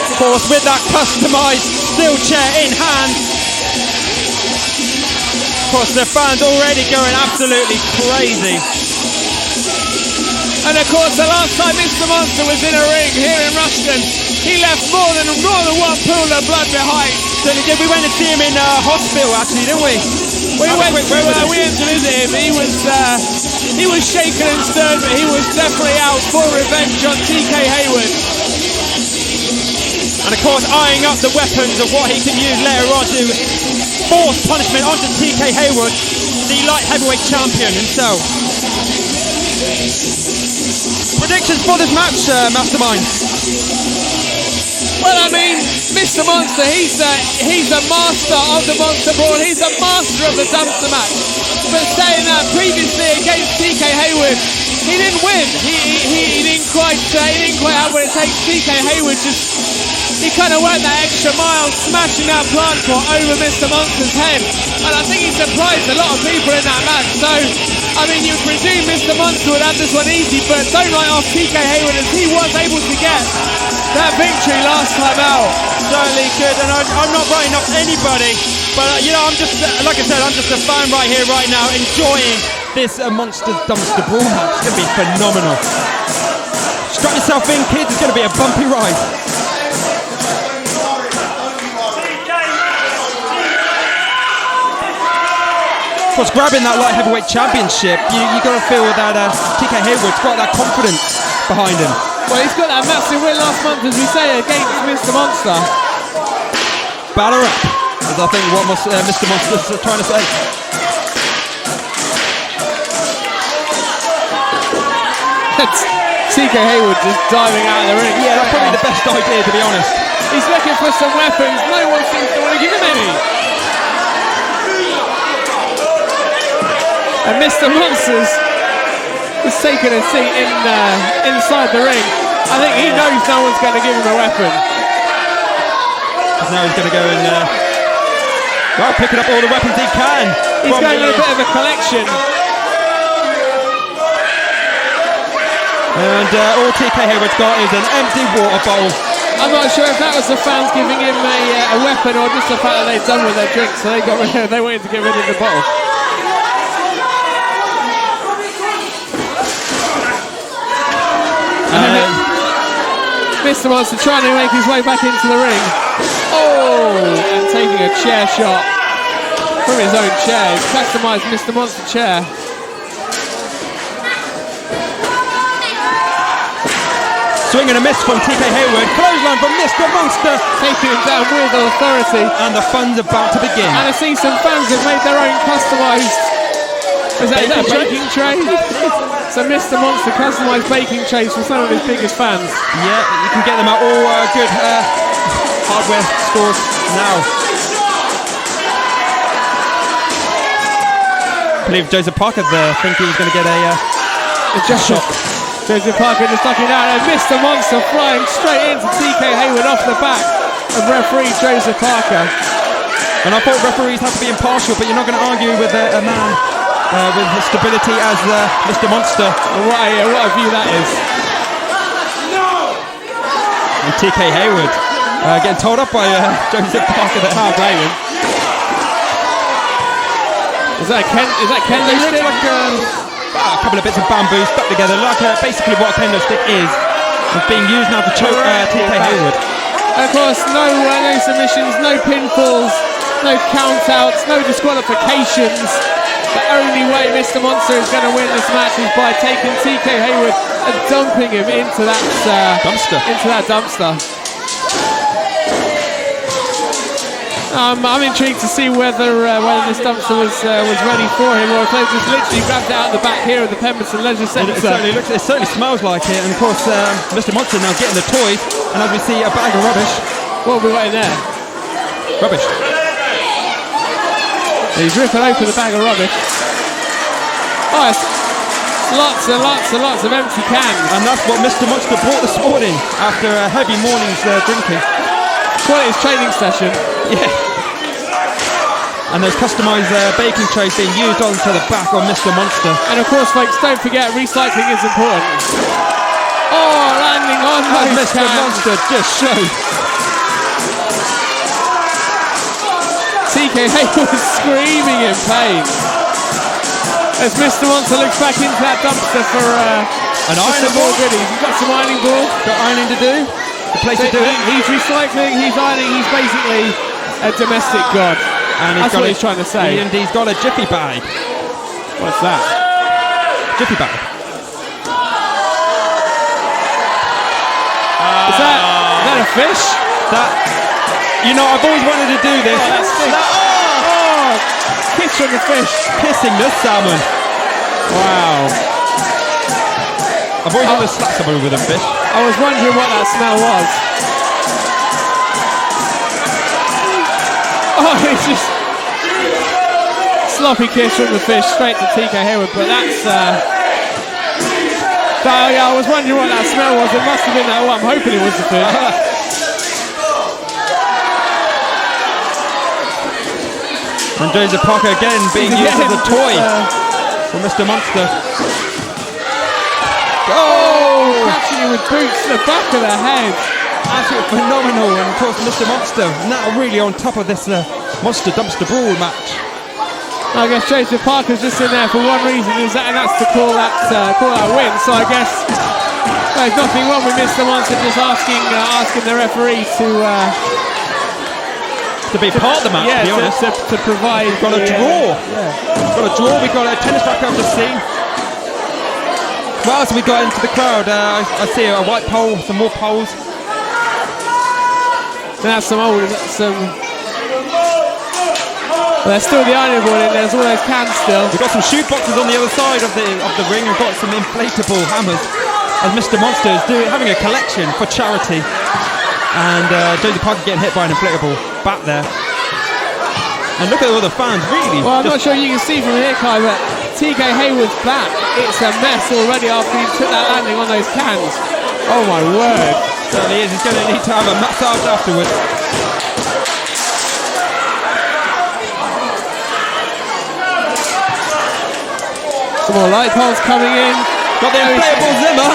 Of course, with that customised steel chair in hand. Of course, the fans already going absolutely crazy. And of course, the last time Mr. Monster was in a ring here in Rushden, he left more than one pool of blood behind. Certainly did. We went to see him in hospital, actually, didn't we? We went to visit him. He was shaken and stirred, but he was definitely out for revenge on TK Hayward. And of course, eyeing up the weapons of what he can use later on to force punishment onto TK Hayward, the light heavyweight champion himself. Predictions for this match, Mastermind? Well, I mean, Mr. Monster, he's the master of the Monster Brawl. He's the master of the dumpster match. But saying that previously against TK Hayward, he didn't win. He didn't quite have what it takes. TK Hayward he kind of went that extra mile, smashing that plant pot over Mr. Monster's head. And I think he surprised a lot of people in that match. So, I mean, you'd presume Mr. Monster would have this one easy, but don't write off TK Hayward, as he was able to get that victory last time out. Certainly good, and I'm not writing off anybody, but you know, I'm just, like I said, I'm just a fan right here, right now, enjoying this Monster Dumpster Brawl match. It's going to be phenomenal. Strap yourself in, kids, it's going to be a bumpy ride. Of course, grabbing that light heavyweight championship, you got to feel that TK Hayward's got that confidence behind him. Well, he's got that massive win last month, as we say, against Mr. Monster. Batter up, is I think what Mr. Monster's trying to say. TK Hayward just diving out of the ring. Yeah, that's probably the best idea, to be honest. He's looking for some weapons. No one seems to want to give him any. And Mr. Monsters is taking a seat inside the ring. I think he knows no one's going to give him a weapon. Now he's going to go and picking up all the weapons he can. He's going with a bit of a collection. And all TK Hayward's got is an empty water bottle. I'm not sure if that was the fans giving him a weapon or just the fact that they'd done with their drink, so they wanted to get rid of the bottle. Mr. Monster trying to make his way back into the ring. Oh, and taking a chair shot from his own chair. He's customised Mr. Monster chair. Swing and a miss from TK Hayward. Clothesline from Mr. Monster. Taking him down with authority. And the fun's about to begin. And I see some fans have made their own customised. Is that a baking tray? So Mr. Monster customised baking trays for some of his biggest fans. Yeah, you can get them at all good hardware stores now. I believe Joseph Parker think he was going to get a just shot. Joseph Parker just ducking out and Mr. Monster flying straight into TK Hayward off the back of referee Joseph Parker. And I thought referees have to be impartial, but you're not going to argue with a man with his stability as Mr. Monster. What a view that is. And TK Hayward getting told up by Joseph Parker there. Can't blame him. Is that kendo stick? Looks like a couple of bits of bamboo stuck together, like basically what a kendo stick is. It's being used now to choke TK Hayward. Of course, no submissions, no pinfalls, no count-outs, no disqualifications. The only way Mr. Monster is going to win this match is by taking TK Hayward and dumping him into that dumpster. I'm intrigued to see whether this dumpster was ready for him, or if they just literally grabbed it out of the back here of the Pemberton Leisure Centre. It certainly smells like it, and of course Mr. Monster now getting the toys, and as we see a bag of rubbish. What have we got in there? Rubbish. He's ripping open the bag of rubbish. Oh, it's lots and lots and lots of empty cans. And that's what Mr. Monster brought this morning after a heavy morning's drinking. Quite his training session. Yeah. And those customised baking trays being used onto the back of Mr. Monster. And of course, folks, don't forget recycling is important. Oh, landing on those Mr. Monster just showed. TK Hayward screaming in pain as Mr. Monster looks back into that dumpster for an ironing board. He's got some ironing board. Got ironing to do. The place to do it. He's recycling, he's ironing, he's basically a domestic god. And that's what he's trying to say. And he's got a jiffy bag. What's that? Jiffy bag. Is that a fish? You know, I've always wanted to do this. Oh, kiss from the fish. Kissing the salmon. Wow. I've always wanted to slap someone with a fish. I was wondering what that smell was. Oh, it's just sloppy kiss from the fish straight to TK Hayward, but that's yeah, I was wondering what that smell was. It must have been that. I'm hoping it was the fish. And Joseph Parker again being used as a toy for Mr. Monster. Oh! Catching him with boots to the back of the head. Absolutely phenomenal. And of course Mr. Monster now really on top of this Monster Dumpster Brawl match. I guess Joseph Parker's just in there for one reason, and that's to call that win. So I guess there's nothing wrong with Mr. Monster just asking the referee to be part of the match, to be honest. To provide. We've got a draw. We've got a draw. We've got a tennis racket on the scene. What else have we got into the crowd? I see a white pole, some more poles. That's well, there's still the ironing board in there. There's all those cans still. We've got some shoe boxes on the other side of the ring. We've got some inflatable hammers. as Mr. Monster is having a collection for charity. And Josie Parker getting hit by an inflatable bat there. And look at all the fans, really. Well, I'm not sure you can see from here, Kai, but TK Hayward's back. It's a mess already after he took that landing on those cans. Oh my word. Certainly is. He's going to need to have a massage afterwards. Some more light poles coming in. Got the inflatable Zimmer.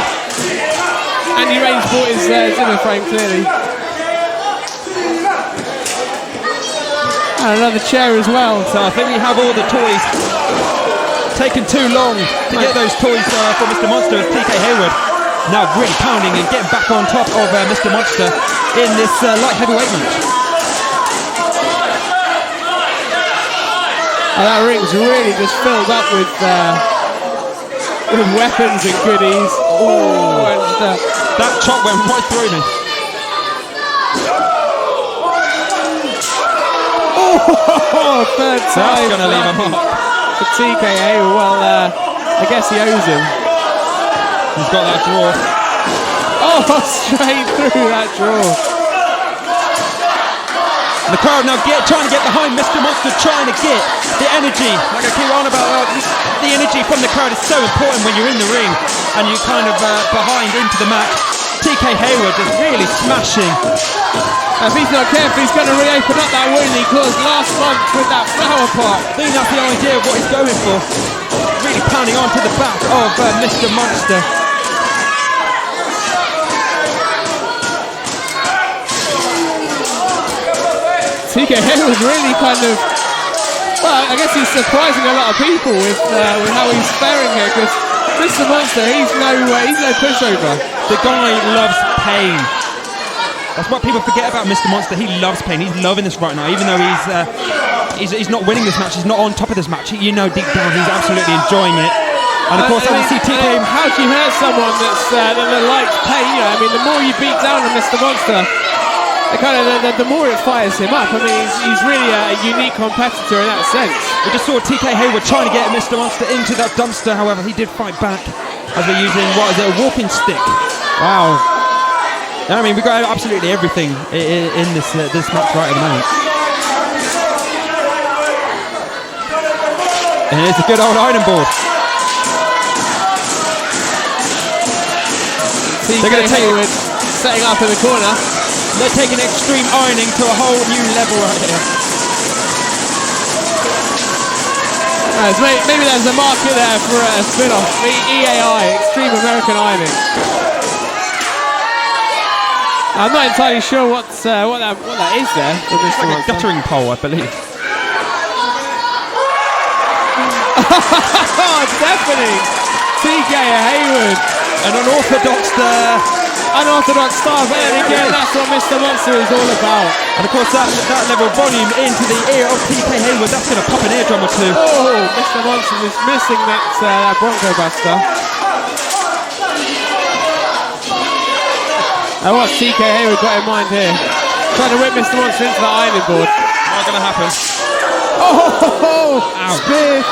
Andy Reigns bought his Zimmer frame, clearly. And another chair as well. So I think we have all the toys. Taken too long to get those toys for Mr. Monster as TK Hayward. Now really pounding and getting back on top of Mr. Monster in this light heavyweight match. And that ring's really just filled up with weapons and goodies. Oh, and that chop went right through me. Oh, third time. That's going to leave a mark. For TK Hayward, well, I guess he owes him. He's got that draw. Oh, straight through that draw. And the crowd now trying to get behind Mr. Monster, trying to get the energy. Like I keep on about, the energy from the crowd is so important when you're in the ring and you're kind of behind into the match. TK Hayward is really smashing. If he's not careful, he's going to reopen up that wound he caused last month with that flower pot. I think that's the idea of what he's going for. Really pounding onto the back of Mr. Monster. TK Hayward really kind of, well, I guess he's surprising a lot of people with how he's faring here, because Mr. Monster, he's no pushover. The guy loves pain. That's what people forget about Mr. Monster. He loves pain. He's loving this right now, even though he's not winning this match. He's not on top of this match. You know, deep down, he's absolutely enjoying it. And of course, as you see TK, how do you hurt someone that likes pain? You know, I mean, the more you beat down on Mr. Monster, the more it fires him up. I mean, he's really a unique competitor in that sense. We just saw TK Hayward trying to get Mr. Monster into that dumpster. However, he did fight back as they're using a walking stick. Wow. I mean, we've got absolutely everything in this match right at the moment. And here's a good old iron board. TK Hayward setting up in the corner. They're taking extreme ironing to a whole new level right here. Maybe there's a market there for a spin-off. The EAI, Extreme American Ironing. I'm not entirely sure what that is there. It's like a guttering pole, I believe. Definitely. TK Hayward. An unorthodox style, but then again, that's what Mr. Monster is all about. And of course, that level of volume into the ear of TK Hayward, that's going to pop an eardrum or two. Oh, Mr. Monster is missing that Bronco Buster. And what's TK Hayward got in mind here? Trying to whip Mr. Monster into the ironing board. Not going to happen. Oh, spear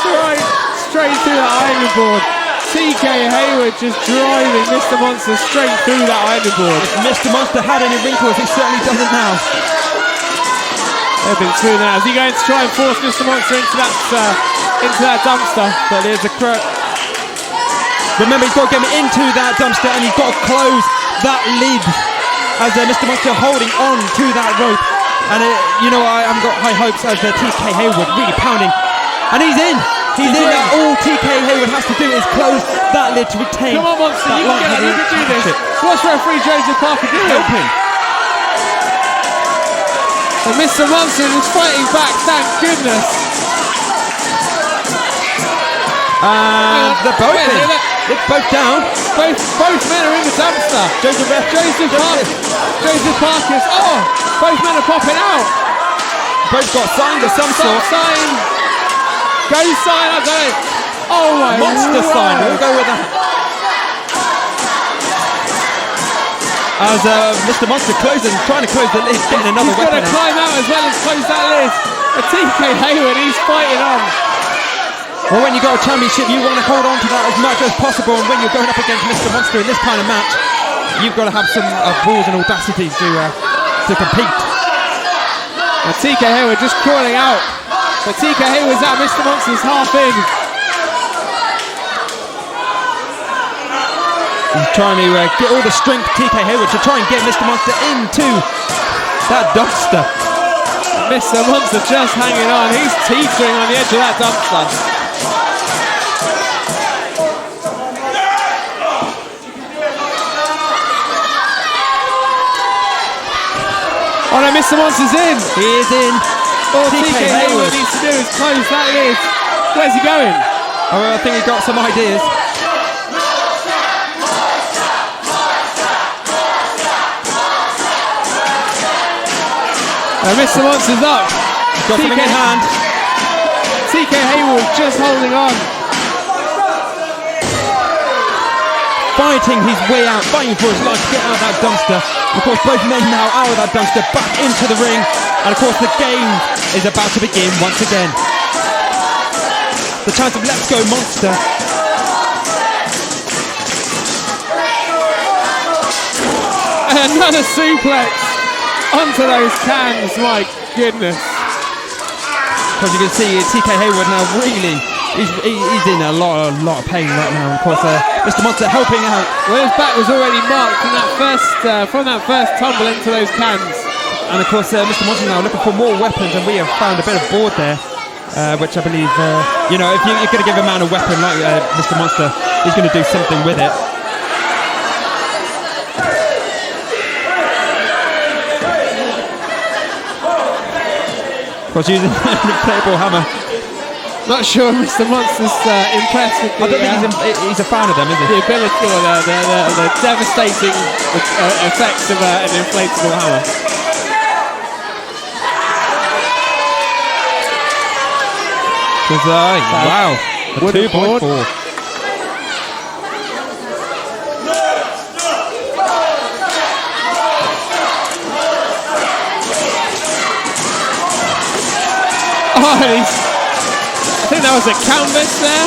straight through the ironing board. TK Hayward just driving Mr. Monster straight through that ironing board. If Mr. Monster had any wrinkles, he certainly doesn't now. They've been through now. Is he going to try and force Mr. Monster into that dumpster? But there's a crowd. Remember, he's got to get him into that dumpster and he's got to close that lid as Mr. Monster holding on to that rope. And I've got high hopes as TK Hayward really pounding. And he's in. He's in. All TK Hayward has to do is close that lid to retain. Come on, Monster, you can do this. What's referee Joseph Parker doing? Helping. And Mr. Monster is fighting back, thank goodness. And they're both in. It's both down. Both men are in the dumpster. Joseph Parker. Oh, both men are popping out. Both got signs of some sort. Go sign, I don't know. Oh my Monster word. sign, we'll go with that. As Mr. Monster trying to close the lid, getting another weapon. He's got to climb out as well as close that lid. TK Hayward, he's fighting on. Well, when you got a championship, you want to hold on to that as much as possible, and when you're going up against Mr. Monster in this kind of match, you've got to have some balls and audacity to compete. And TK Hayward just crawling out, but TK Hayward's out, Mr. Monster's half in. He's trying to get all the strength, TK Hayward, to try and get Mr. Monster into that dumpster. Mr. Monster just hanging on, he's teetering on the edge of that dumpster. Oh no, Mr. Monster's in! He is in. All TK Hayward needs to do is close that lid. Where's he going? Oh, I think he's got some ideas. Mr. Monster's up. Got something in hand. TK Hayward just holding on. Fighting his way out, fighting for his life to get out of that dumpster. Of course, both men now out of that dumpster, back into the ring. And of course, the game is about to begin once again. The chance of Let's Go Monster. And another suplex onto those cans, my goodness. Because you can see TK Hayward now really, he's in a lot of pain right now. Of course, Mr. Monster helping out. Well, his back was already marked from that first tumble into those cans. And of course, Mr. Monster now looking for more weapons, and we have found a bit of board there, which I believe, you know, if you're going to give a man a weapon like Mr. Monster, he's going to do something with it. Of course, using an inflatable hammer. Not sure Mr. Monster's impressed with I don't think he's a fan of them, is he? The ability or the devastating effects of an inflatable hammer. Wow, a 2.4. Oh, I think that was a canvas there.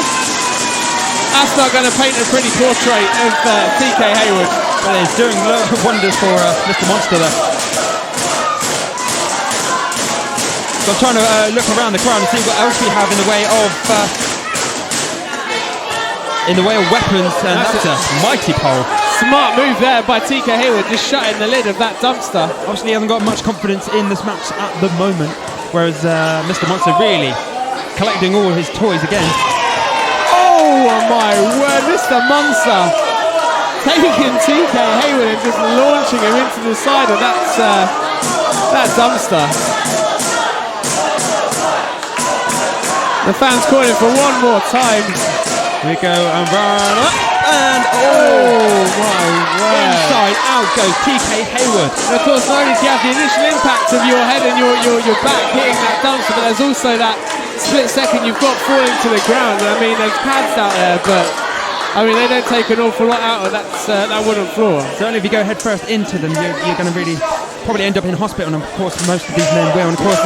That's not going to paint a pretty portrait of TK Hayward. But he's doing wonders for Mr. Monster there. So I'm trying to look around the crowd and see what else we have in the way of weapons, and that's a mighty pole. Smart move there by TK Hayward, just shutting the lid of that dumpster. Obviously, he hasn't got much confidence in this match at the moment, whereas Mr. Monster really collecting all his toys again. Oh my word, Mr. Monster taking TK Hayward and just launching him into the side of that dumpster. The fans calling for one more time. We go and run up, and oh my word. Inside out goes TK Hayward. And of course, not only do you have the initial impact of your head and your back hitting that dumpster, but there's also that split second you've got falling to the ground. I mean, there's pads out there, but I mean, they don't take an awful lot out of that wooden floor. Certainly, if you go head first into them, you're going to really probably end up in hospital, and of course, most of these men will. And of course,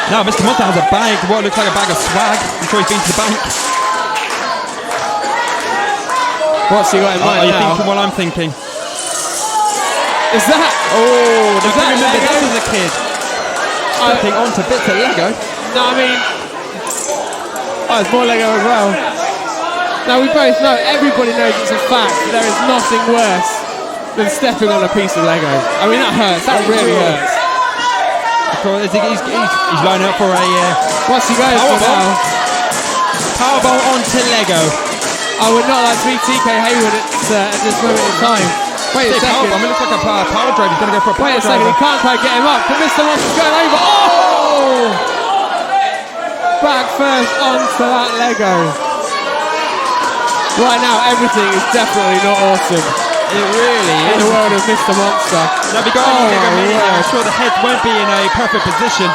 now Mr. Monster has a bag, what looks like a bag of swag. I'm sure he's been to the bank. What's he got in mind Are you now? thinking what I'm thinking? Is that? Oh, Is that remember Lego? this as a kid? Stepping onto bits of Lego. No, I mean, it's more Lego as well. Now we both know, everybody knows it's a fact that there is nothing worse than stepping on a piece of Lego. I mean, that hurts. That really hurts. He's lining up for a what's he going for now? Powerball onto Lego. I would not like to meet TK Hayward at this moment in time. Wait a second. Powerbomb. It looks like a power drive. He's going to go for a power drive. Wait a second. He can't quite get him up. But Mr. Monster's going over. Oh! Back first onto that Lego. Right now, everything is definitely not awesome. It really is. In the world of Mr. Monster. Now, if you go I'm sure the head won't be in a perfect position.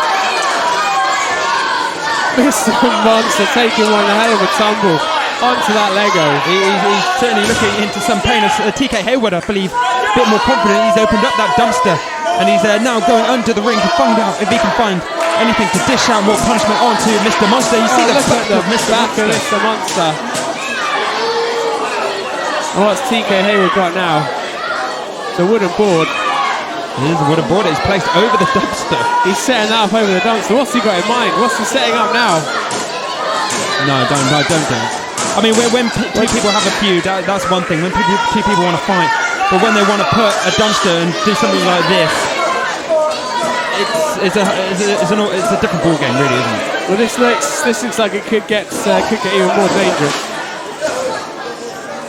Mr. Monster taking one hell of a tumble onto that Lego. He's certainly looking into some pain. TK Hayward, I believe, a bit more confident. He's opened up that dumpster and he's now going under the ring to find out if he can find anything to dish out more punishment onto Mr. Monster. You see the back of Mr. Monster. And what's TK Hayward got now? It's a wooden board. It is a wooden board. It's placed over the dumpster. He's setting that up over the dumpster. What's he got in mind? What's he setting up now? No, don't. I mean, when two people have a feud, that's one thing. When two people want to fight, but when they want to put a dumpster and do something like this, it's a different ball game, really, isn't it? Well, this looks like it could get even more dangerous.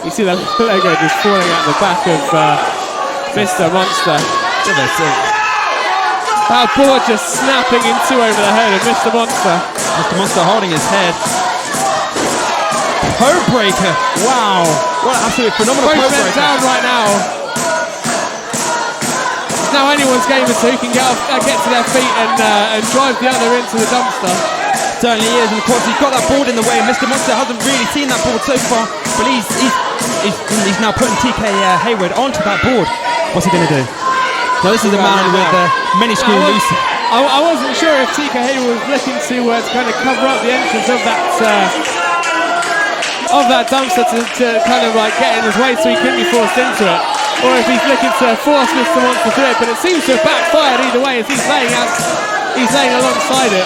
You see the logo just falling out the back of Mr. Monster. That board just snapping in two over the head of Mr. Monster. Mr. Monster holding his head. Code breaker. Wow. What an absolutely phenomenal code breaker. Down right now. It's now anyone's game as to who can get to their feet and drive the other into the dumpster. Certainly is, and of course he's got that board in the way. Mr. Monster hasn't really seen that board so far, but he's now putting TK Hayward onto that board. What's he going to do? Now this is a man with many screw loose. I wasn't sure if TK Hayward was looking to kind of cover up the entrance of that dumpster to kind of like get in his way so he couldn't be forced into it, or if he's looking to force Mr. Monster through it. But it seems to have backfired either way as he's laying alongside it.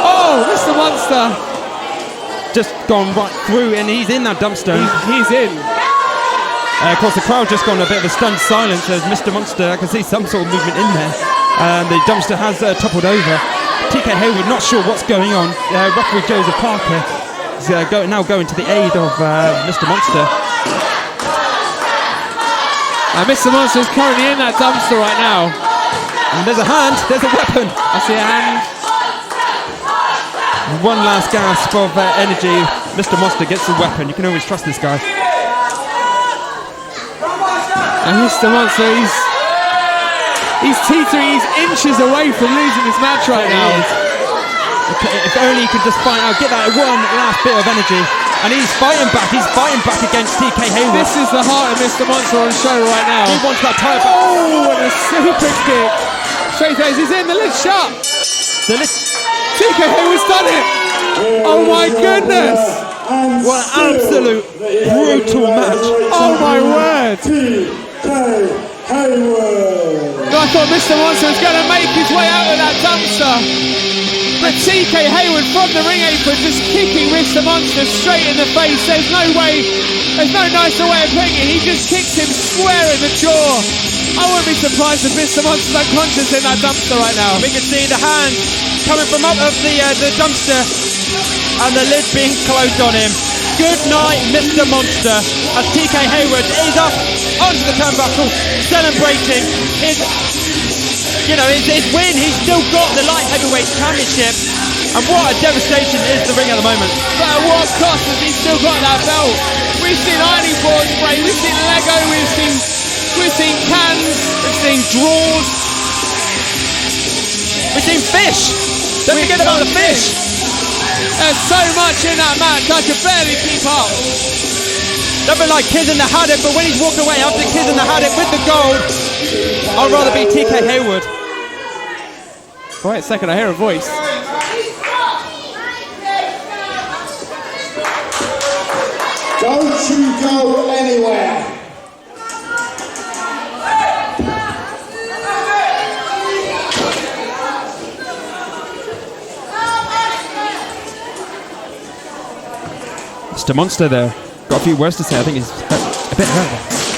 Oh, Mr. Monster just gone right through, and he's in that dumpster. He's in. Of course, the crowd just gone a bit of a stunned silence as Mr. Monster, I can see some sort of movement in there. The dumpster has toppled over. TK Hayward not sure what's going on. Referee Joseph Parker is now going to the aid of Mr. Monster. Mr. Monster is currently in that dumpster right now. And there's a hand, there's a weapon. I see a hand. One last gasp of energy. Mr. Monster gets a weapon. You can always trust this guy. And Mr. Monster, he's teetering, he's inches away from losing this match right now. If only he could just fight out, get that one last bit of energy. And he's fighting back against TK Hayward. This is the heart of Mr. Monster on show right now. He wants that tie back. Oh, and a super kick. Straight face, he's in, the lid's shut. TK Hayward's done it. Oh my goodness. What an absolute brutal match. Oh my word. Hayward. I thought Mr. Monster was going to make his way out of that dumpster, but TK Hayward from the ring apron just kicking Mr. Monster straight in the face. There's no nicer way of putting it. He just kicked him square in the jaw. I wouldn't be surprised if Mr. Monster's unconscious in that dumpster right now. We can see the hand coming from up of the dumpster and the lid being closed on him. Good night, Mr. Monster, as TK Hayward is up onto the turnbuckle, celebrating his win. He's still got the light heavyweight championship, and what a devastation is the ring at the moment. But at what cost has he still got that belt? We've seen ironing board spray, we've seen Lego, we've seen cans, we've seen drawers, we've seen fish. Don't forget about the fish. There's so much in that match, I could barely keep up. Nothing like Kiz in the Haddock, but when he's walking away after Kiz in the Haddock with the gold, I'd rather be TK Hayward. Wait a second, I hear a voice. Don't you go anywhere. Mr. Monster there. Got a few words to say. I think he's a bit hurt.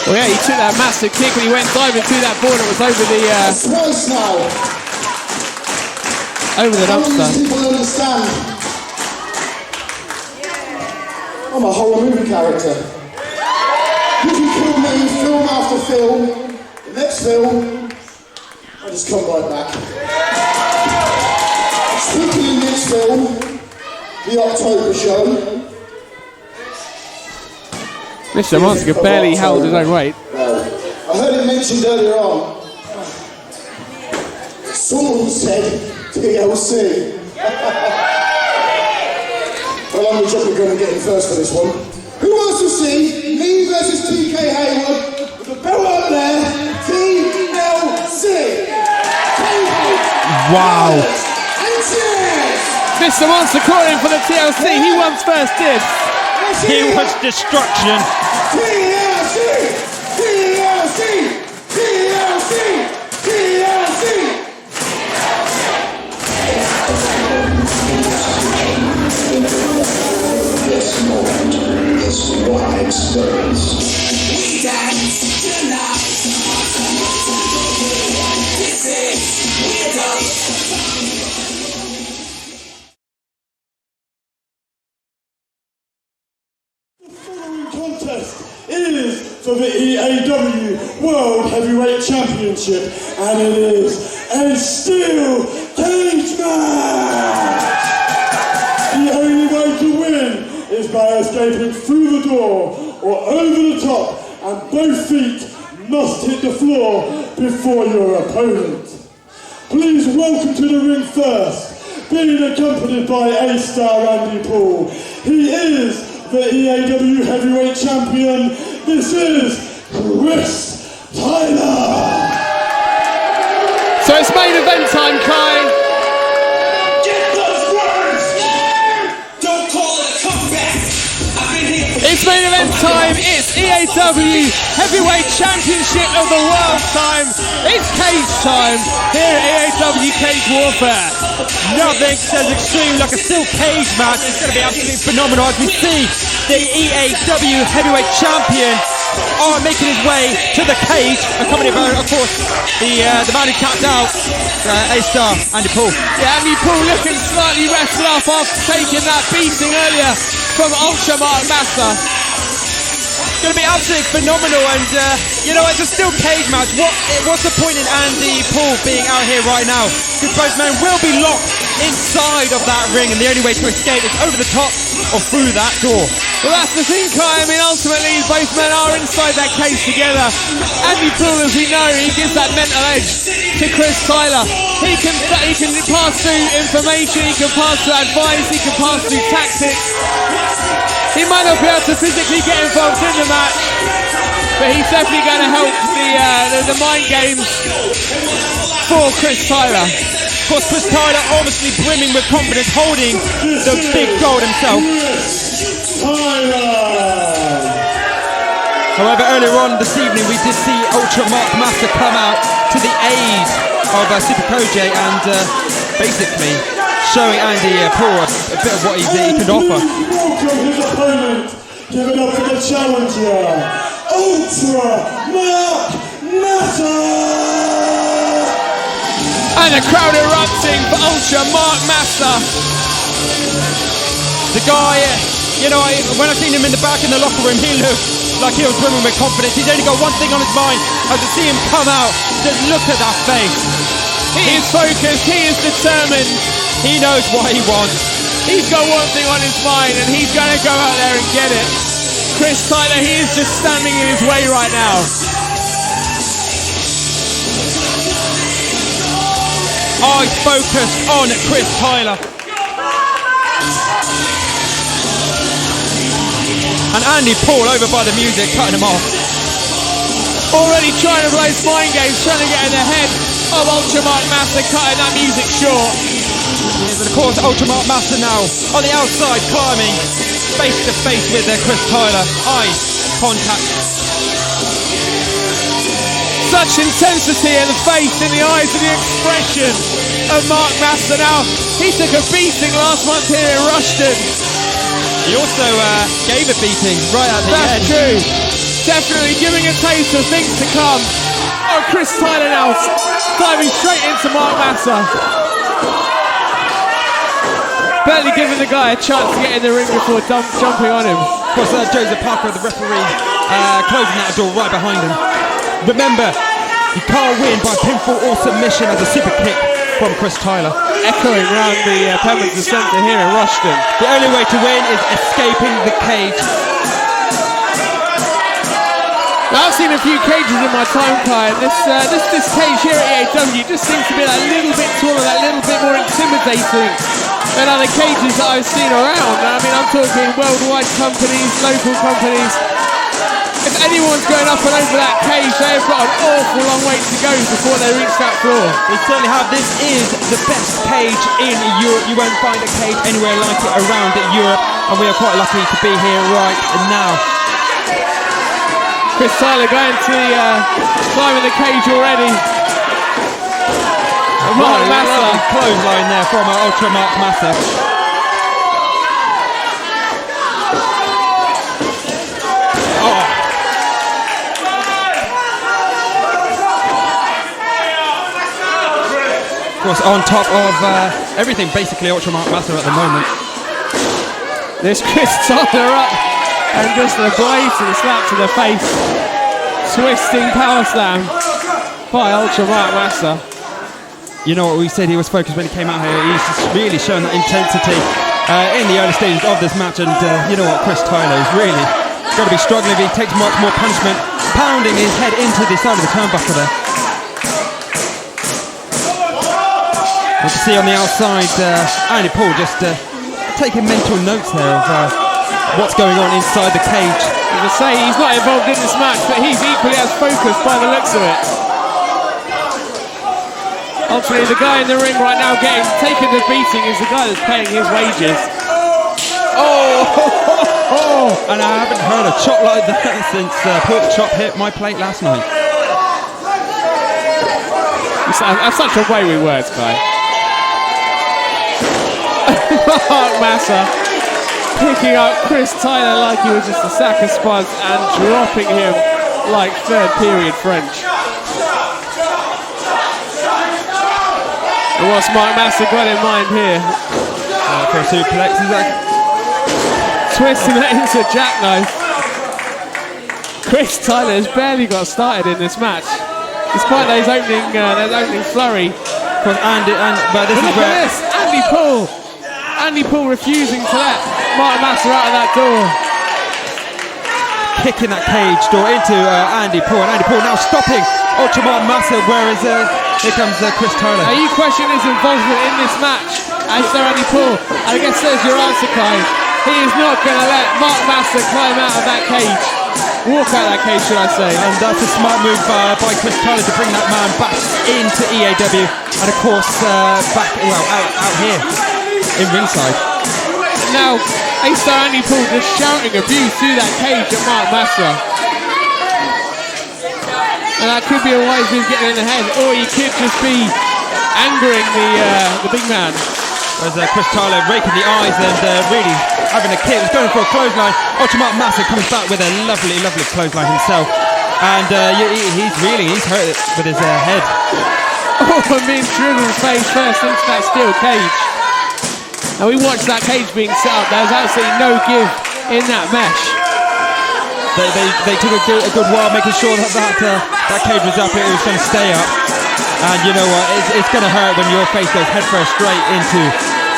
Well, yeah, he took that massive kick when he went diving through that board. It was over the Twice now. dumpster. People understand. I'm a horror movie character. You can kill me film after film. The next film, I just come right back. Speaking of next film, the October show. Mr. Monster barely held his own weight. I heard it mentioned earlier on. Someone said TLC. Well, I'm going to get in first for this one. Who wants to see me versus TK Hayward with the belt up there? TLC. Wow. Mr. Monster calling for the TLC. He wants first dibs. He wants destruction. TLC! TLC! TLC! TLC! This moment is one experience. We dance tonight. This is weird. Contest is for the EAW World Heavyweight Championship, and it is a steel cage match. The only way to win is by escaping through the door or over the top, and both feet must hit the floor before your opponent. Please welcome to the ring first, being accompanied by A-star Andy Paul. He is the EAW Heavyweight Champion. This is Chris Tyler. So it's main event time, Kai. Get those words! Don't call it a comeback! I've been here for It's main event time. It's EAW Heavyweight Championship of the World time. It's cage time here at EAW Cage Warfare. Nothing says extreme like a steel cage match. It's going to be absolutely phenomenal as we see the EAW Heavyweight Champion making his way to the cage, accompanied by, of course, the man who tapped out, A-star Andy Paul. Yeah, Andy Paul looking slightly rested up after taking that beating earlier from Ultra Mark Master. It's going to be absolutely phenomenal, and you know, it's a steel cage match. What's the point in Andy Paul being out here right now? Because both men will be locked inside of that ring, and the only way to escape is over the top or through that door. Well, that's the thing, Kai. I mean, ultimately, both men are inside that cage together. Andy Paul, as we know, he gives that mental edge to Chris Tyler. He can pass through information, he can pass through advice, he can pass through tactics. He might not be able to physically get involved in the match, but he's definitely going to help the mind games for Chris Tyler. Of course, Chris Tyler obviously brimming with confidence, holding the big gold himself. However, earlier on this evening, we did see Ultra Mark Master come out to the aid of Super Koji and basically showing Andy Paul a bit of what he can offer. Welcome his opponent. Give it up for the challenger, Ultra Mark Master. And the crowd erupting for Ultra Mark Master. The guy, you know, when I seen him in the back in the locker room, he looked like he was brimming with confidence. He's only got one thing on his mind. As to see him come out, just look at that face. He is focused, he is determined. He knows what he wants. He's got one thing on his mind, and he's going to go out there and get it. Chris Tyler, he is just standing in his way right now. Eyes focused on Chris Tyler. And Andy Paul over by the music, cutting him off. Already trying to play mind games, trying to get in the head of Ultra Mark Master, cutting that music short. Yes, and of course, Ultra Mark Master now on the outside, climbing face to face with Chris Tyler. Eye contact. Such intensity in the face, in the eyes, and the expression of Mark Master. Now, he took a beating last month here in Rushden. He also gave a beating right at the end. That's true. Definitely giving a taste of things to come. Oh, Chris Tyler now diving straight into Mark Master. Barely giving the guy a chance to get in the ring before jumping on him. Of course, Joseph Parker, the referee, closing that door right behind him. Remember, you can't win by pinfall or submission as a super kick from Chris Tyler. Echoing around the Pemberton Centre here in Rushden. The only way to win is escaping the cage. Now, I've seen a few cages in my time, Kai, and this cage here at EAW just seems to be that little bit taller, that little bit more intimidating than other cages that I've seen around. I mean, I'm talking worldwide companies, local companies. if anyone's going up and over that cage, they've got an awful long way to go before they reach that floor. They certainly have. This is the best cage in Europe. You won't find a cage anywhere like it around Europe, and we are quite lucky to be here right now. Chris Tyler going to the climbing the cage already. Mark Massa. Clothesline there from Ultra Mark Massa. Of course, on top of everything, basically Ultra Mark Massa at the moment. There's Chris Tyler up and just a blatant slap to the face. Twisting power slam by Ultra Mark Massa. You know what we said, he was focused when he came out here. He's just really shown that intensity in the early stages of this match. And you know what, Chris Tyler is really going to be struggling if he takes much more punishment, pounding his head into the side of the turnbuckle there. You can see on the outside, Andy Paul just taking mental notes there of what's going on inside the cage. As I say, he's not involved in this match, but he's equally as focused by the looks of it. Ultimately, the guy in the ring right now taking the beating is the guy that's paying his wages. Oh! And I haven't heard a chop like that since Pork Chop hit my plate last night. That's such a wayward words, guy. Mark Massa picking up Chris Tyler like he was just a sack of spuds and dropping him like third period French. And what's Mark Massa got in mind here? For a suplex, is that? Twisting that into a jackknife. Chris Tyler has barely got started in this match, despite those opening flurry. But this is where Andy Paul refusing to let Mark Massa out of that door. Kicking that cage door into Andy Paul, and Andy Paul now stopping Ultra Mark Massa, whereas here comes Chris Tyler. Now you question his involvement in this match, as Sir Andy Paul, and I guess there's your answer, Kai. He is not going to let Mark Massa climb out of that cage. Walk out of that cage, should I say. And that's a smart move by Chris Tyler to bring that man back into EAW, and of course back out here in ringside. Now, Sir Andy Paul just shouting abuse through that cage at Mark Massa. And that could be a wise move getting in the head, or he could just be angering the big man. As Chris Tyler raking the eyes and really having a kick. He's going for a clothesline. Ultra Mark Massa comes back with a lovely clothesline himself. And he's hurt with his head. Oh, and being driven face first into that steel cage. Now we watched that cage being set up. There's absolutely no give in that mesh. They took a good while making sure that cage was up. It was going to stay up. And you know what? It's going to hurt when your face goes headfirst straight into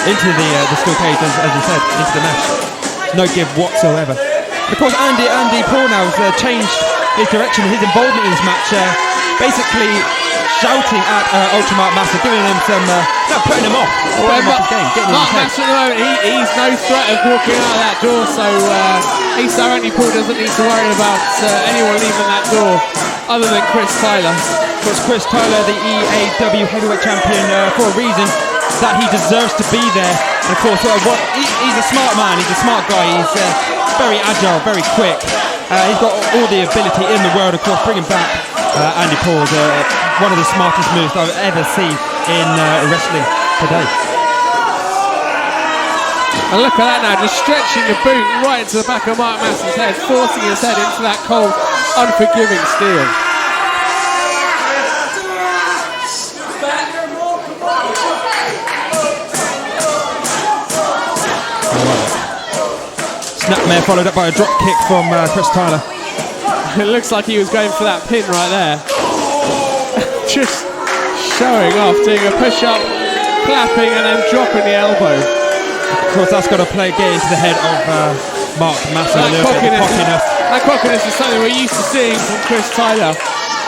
the steel cage, as you said, into the mesh. No give whatsoever. Of course, Andy Paul now has changed his direction, his involvement in this match, basically shouting at Ultra Mark Massa, giving him some, putting him off. Putting him off his game, getting him Mark Massa at the moment, he's no threat of walking out of that door, so Sir Andy Paul doesn't need to worry about anyone leaving that door other than Chris Tyler. Of course, Chris Tyler, the EAW heavyweight champion, for a reason that he deserves to be there. And of course, he's a smart man, he's a smart guy, he's very agile, very quick. He's got all the ability in the world. Of course, bringing back Andy Paul is one of the smartest moves I've ever seen in wrestling today. And look at that now, just stretching the boot right into the back of Mark Massa's head, forcing his head into that cold, unforgiving steel. Snapmare followed up by a drop kick from Chris Tyler. It looks like he was going for that pin right there. Just showing off, doing a push-up, clapping and then dropping the elbow. Of course, that's got to get into the head of Mark Massa. That cockiness is something we're used to seeing from Chris Tyler.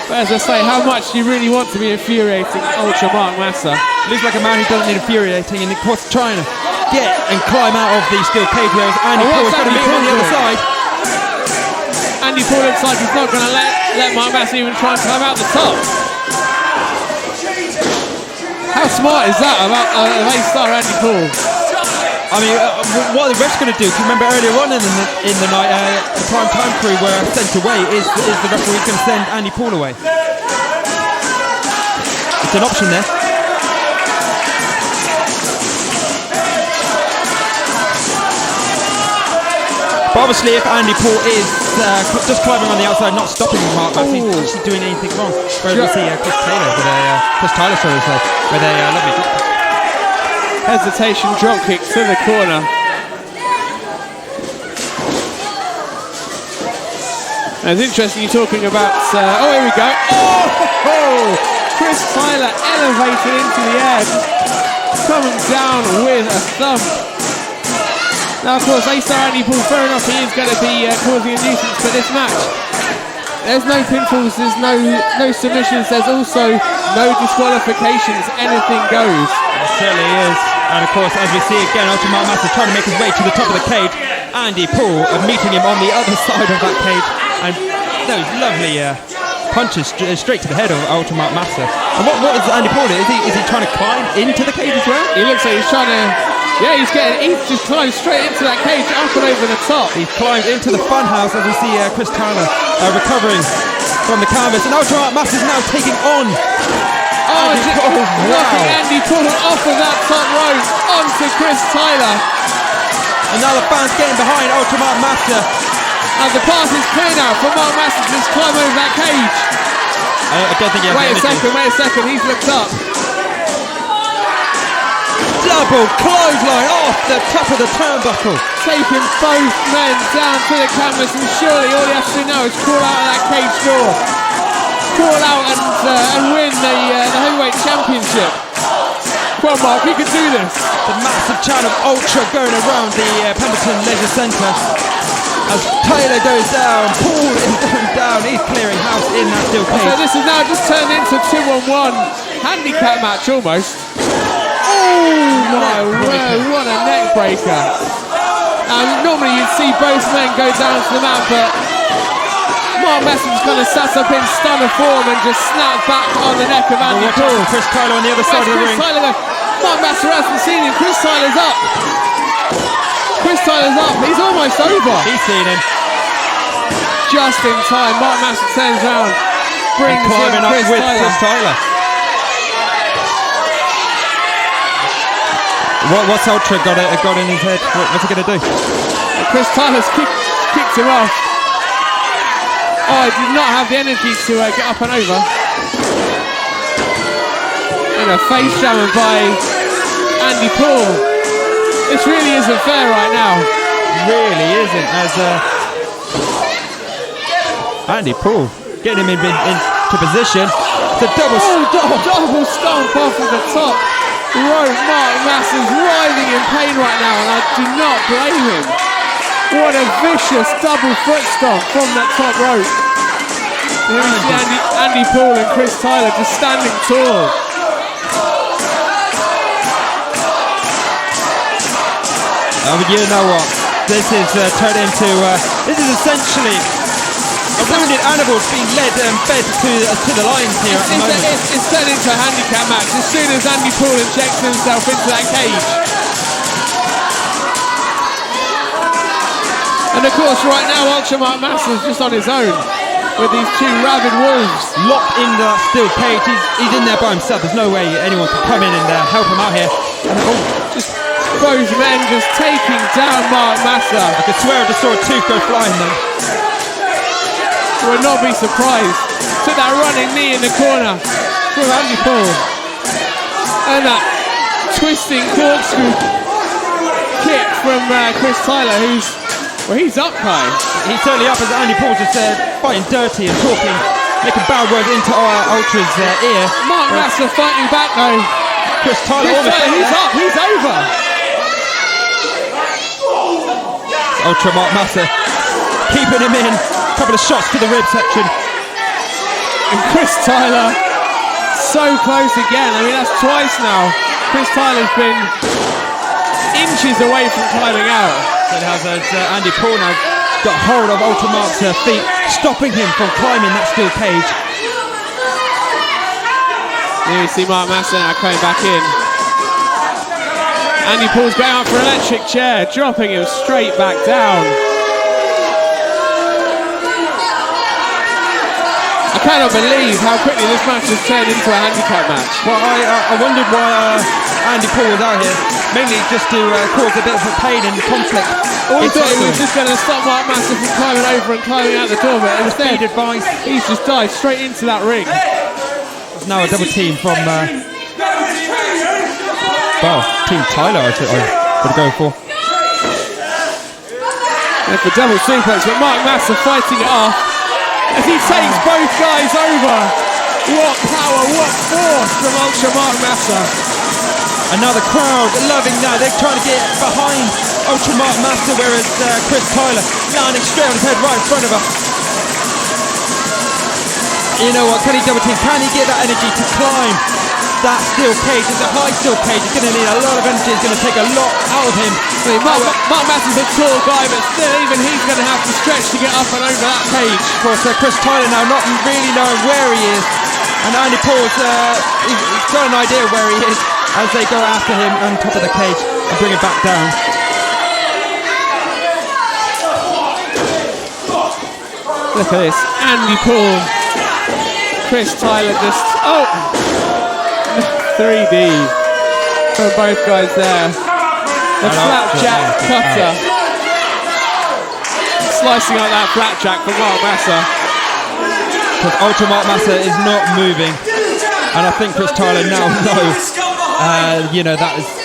But as I say, how much do you really want to be infuriating Ultra Mark Massa? Looks like a man who doesn't need infuriating, and of course trying to get and climb out of the steel cage, whereas Andy Paul is going to meet him on the other side. And Andy Paul looks like he's not going to let Mark Massey even try and climb out the top. How smart is that about A-star Andy Paul? I mean, what are the refs going to do? Because remember earlier on in the night, the prime time crew were sent away. Is the referee going to send Andy Paul away? It's an option there. But obviously, if Andy Paul is just climbing on the outside, not stopping Mark Massey, he's actually doing anything wrong. Whereas we see Chris Tyler, with a lovely drop kick. Hesitation drop kick to the corner. And it's interesting you're talking about. Oh, here we go. Oh, Chris Tyler elevated into the air, coming down with a thump. Now, of course, A-star Andy Paul, fair enough, he is going to be causing a nuisance for this match. There's no pinfalls, there's no submissions, there's also no disqualifications, anything goes. It certainly is. And of course, as we see again, Ultimate Master trying to make his way to the top of the cage. Andy Paul meeting him on the other side of that cage. And those lovely punches straight to the head of Ultimate Master. And what is Andy Paul? Is he trying to climb into the cage as well? He looks like he's trying to... Yeah, he's just climbed straight into that cage, up and over the top. He's climbed into the funhouse as we see Chris Tyler recovering from the canvas. And Ultimate Master is now taking on knocking Andy Paul off of that top rope onto Chris Tyler. And now the fans getting behind Ultimate Master. And the path is clear now for Mark Master to just climb over that cage. I don't think he has Wait a second, he's looked up. Double clothesline off the top of the turnbuckle. Taking both men down to the canvas, and surely all he has to do now is crawl out of that cage door. Crawl out and win the heavyweight championship. Come on, Mark, you can do this. The massive chant of Ultra going around the Pemberton Leisure Centre. As Tyler goes down, Paul is going down, he's clearing house in that steel cage. So this is now just turned into a 2-on-1 handicap match almost. Oh my word, what a neck breaker. Normally you'd see both men go down to the mat, but Mark Massey's kind of sat up in stunner form and just snapped back on the neck of Andy Paul. Chris Tyler on the other side of the ring. Mark Massey hasn't seen him, Chris Tyler's up. Chris Tyler's up, he's almost over. He's seen him. Just in time, Mark Massey turns around, brings in Chris Tyler. What's Ultra got in his head? What's he going to do? Chris Tyler's kicked him off. Oh, he did not have the energy to get up and over. And a face jammer by Andy Paul. This really isn't fair right now. Really isn't, as Andy Paul getting him into position. It's a double stomp off of the top rope. Mark Massey's writhing in pain right now, and I do not blame him. What a vicious double foot stomp from that top rope. Here we see Andy Paul and Chris Tyler just standing tall. But you know what? This is turned into. This is essentially a wounded animal being led and fed to the lions here at the moment. It's turned into a handicap match as soon as Andy Paul injects himself into that cage. And of course, right now, Ultimate Master's just on his own with these two rabid wolves locked in that steel cage. He's in there by himself. There's no way anyone can come in and help him out here. And just both men just taking down Mark Master. I could swear I just saw a tooth go flying then. Would not be surprised. Took that running knee in the corner from Andy Paul. And that twisting corkscrew kick from Chris Tyler, he's up high. He's certainly up as Andy Paul just fighting dirty and talking, making bad words into Ultra's ear. Mark Master fighting back though. Chris Tyler, he's up, he's over. Ultra Mark Master keeping him in. A couple of shots to the rib section. And Chris Tyler so close again. I mean, that's twice now. Chris Tyler's been inches away from climbing out. So it has Andy Paul now got hold of Ultramark's feet, stopping him from climbing that steel cage. Here you see Mark Massa now coming back in. Andy Paul's going out for an electric chair, dropping him straight back down. I cannot believe how quickly this match has turned into a handicap match. Well, I wondered why Andy Paul was out here, mainly just to cause a bit of a pain and conflict. We thought he was just going to stop Mark Massa from climbing over and climbing out the door, but instead advice. He's just dived straight into that ring. There's now a double team from Team Tyler, I would go for. Yeah, for double suplex, but Mark Massa fighting it off as he takes both guys over. What power, what force from Ultra Mark Massa. And now the crowd loving that. They're trying to get behind Ultra Mark Massa, whereas Chris Tyler landing straight on his head right in front of her. You know what, can he double team? Can he get that energy to climb that steel cage? It's a high steel cage. It's going to need a lot of energy. It's going to take a lot out of him. Mark Massa's a tall guy, but still even he's going to have to stretch to get up and over that cage. Of course, Chris Tyler now not really knowing where he is. And Andy Paul's he's got an idea where he is as they go after him on top of the cage and bring him back down. Look at this, Andy Paul, Chris Tyler just 3D from both guys there. The flapjack cutter, slicing out that flapjack from Mark Massa. Because Ultra Mark Massa is not moving, and I think Chris Tyler now knows,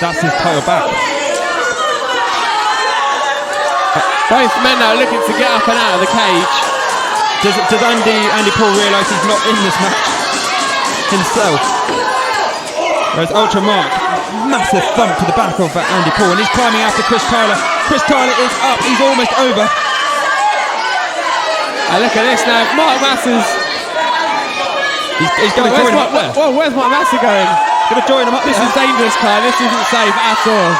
that's his title back. Both men now looking to get up and out of the cage. Does Andy Paul realise he's not in this match himself? Whereas Ultra Mark, massive thump to the back of Andy Paul, and he's climbing after Chris Tyler. Chris Tyler is up, he's almost over. And look at this now, Mark Massa's... He's going to join him up there. Well, where's Mark Massa going? Going to join him up there. This is dangerous, Kai, this isn't safe at all.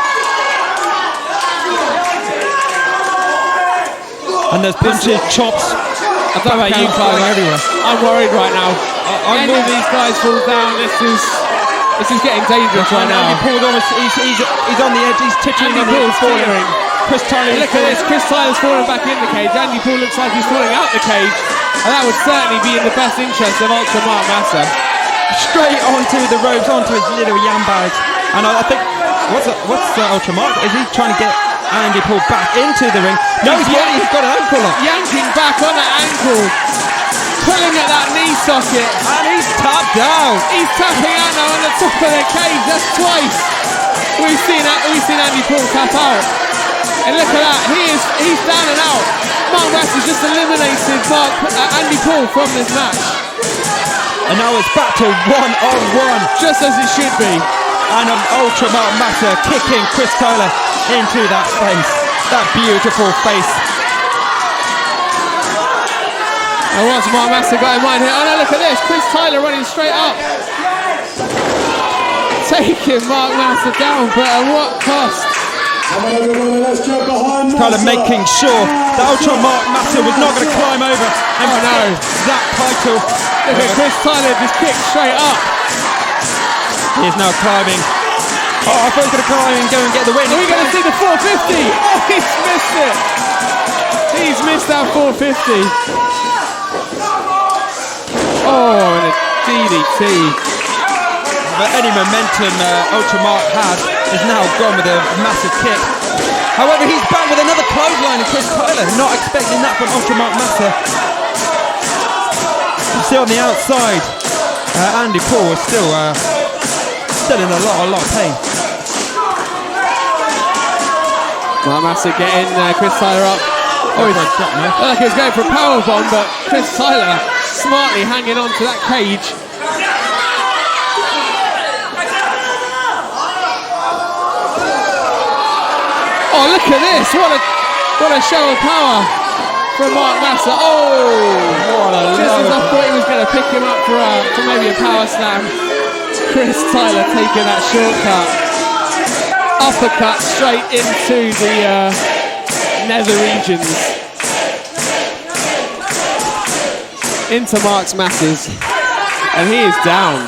And there's punches, chops. I don't know about you, Kai, everywhere. I'm worried right now. Any of these guys fall down, this is getting dangerous right now. Andy Paul's almost, he's on the edge, he's titching on the falling. Chris Tyler, look at this, Chris Tyler's falling back in the cage. Andy Paul looks like he's falling out the cage, and that would certainly be in the best interest of Ultra Mark Massa. Straight onto the ropes, onto his little yam bags. And I think, what's Ultra Mark? Is he trying to get Andy Paul back into the ring? No, he's got an ankle lock. Yanking back on that ankle, pulling at that knee socket, and he's tapped out. He's tapping out now on the top of the cage. That's twice we've seen Andy Paul tap out. And look at that, he's down and out. Mark Massa just eliminated Andy Paul from this match. And now it's back to one-on-one. Just as it should be. And Ultra Mark Massa kicking Chris Tyler into that face. That beautiful face. And what's Mark Massa got in mind here? Oh no, look at this, Chris Tyler running straight up. Taking Mark Massa down, but at what cost? Tyler making sure that Ultra Mark Massa was not going to climb over and that title. Look at Chris Tyler just kicked straight up. He is now climbing. Oh, I thought he was going to climb and go and get the win. Are we going to see the 450? Oh, he's missed it. He's missed that 450. Oh, and a DDT. But any momentum Ultra Mark had is now gone with a massive kick. However, he's back with another clothesline of Chris Tyler. Not expecting that from Ultra Mark Massa. You see on the outside, Andy Paul is still in a lot of pain. Mark Massa getting Chris Tyler up. Oh, like he was going for a powerbomb, but Chris Tyler smartly hanging on to that cage. Oh, look at this! What a show of power from Mark Massa. Oh, just as I thought he was going to pick him up for maybe a power slam, Chris Tyler taking that shortcut, uppercut straight into the nether regions. into Mark's masses, and he is down.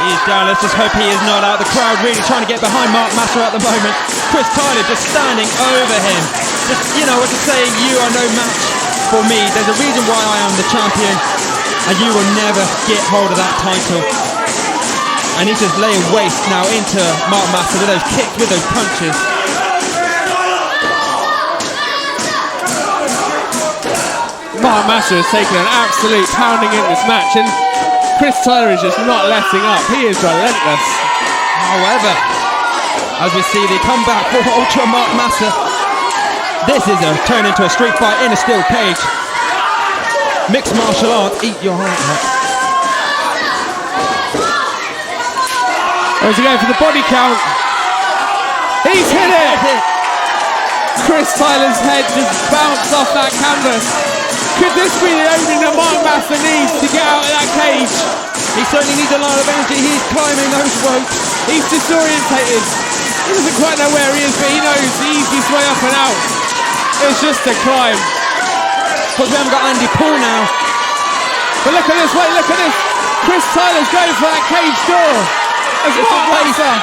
He is down. Let's just hope he is not out. The crowd really trying to get behind Mark Massa at the moment. Chris Tyler just standing over him. Just, you know, what to say, you are no match for me. There's a reason why I am the champion, and you will never get hold of that title. And he's just laying waste now into Mark Massa with those kicks, with those punches. Mark Massa has taken an absolute pounding in this match, and Chris Tyler is just not letting up. He is relentless. However, as we see the comeback for Ultra Mark Massa, this is a turn into a street fight in a steel cage. Mixed martial arts, eat your heart out. As he going for the body count. He's hit it! Chris Tyler's head just bounced off that canvas. Could this be the opening that Mark Massa needs to get out of that cage? He certainly needs a lot of energy. He's climbing those ropes. He's disorientated. He doesn't quite know where he is, but he knows the easiest way up and out. It's just a climb. Because we haven't got Andy Paul now. But look at this, wait, look at this. Chris Tyler's going for that cage door. As Mark Massa.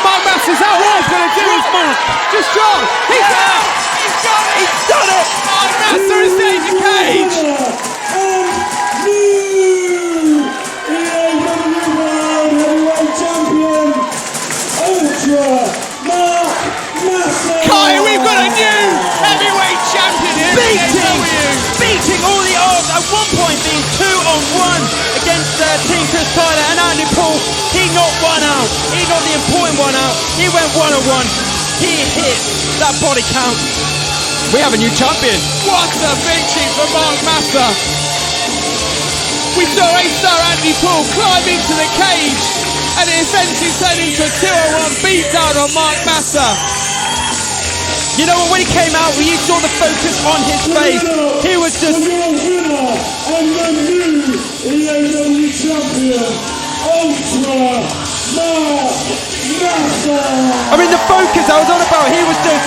Mark Massa's out. What he's going to do is Mark. Just drop. He's out. He's got it. He's done it. Mark Massa is in the cage. Kai, we've got a new heavyweight champion here. Beating all the odds, at one point being 2-on-1 against Team Chris Tyler and Andy Paul. He knocked one out. He knocked the important one out. He went 1-on-1. He hit that body count. We have a new champion. What a victory for Mark Massa. We saw A-star Andy Paul climb into the cage, and it essentially turned into a 2-on-1 beatdown on Mark Massa. You know what, when he came out, you saw the focus on his face. He was just... And the new EAW champion, Ultra Mark Massa. I mean, the focus I was on about, he was just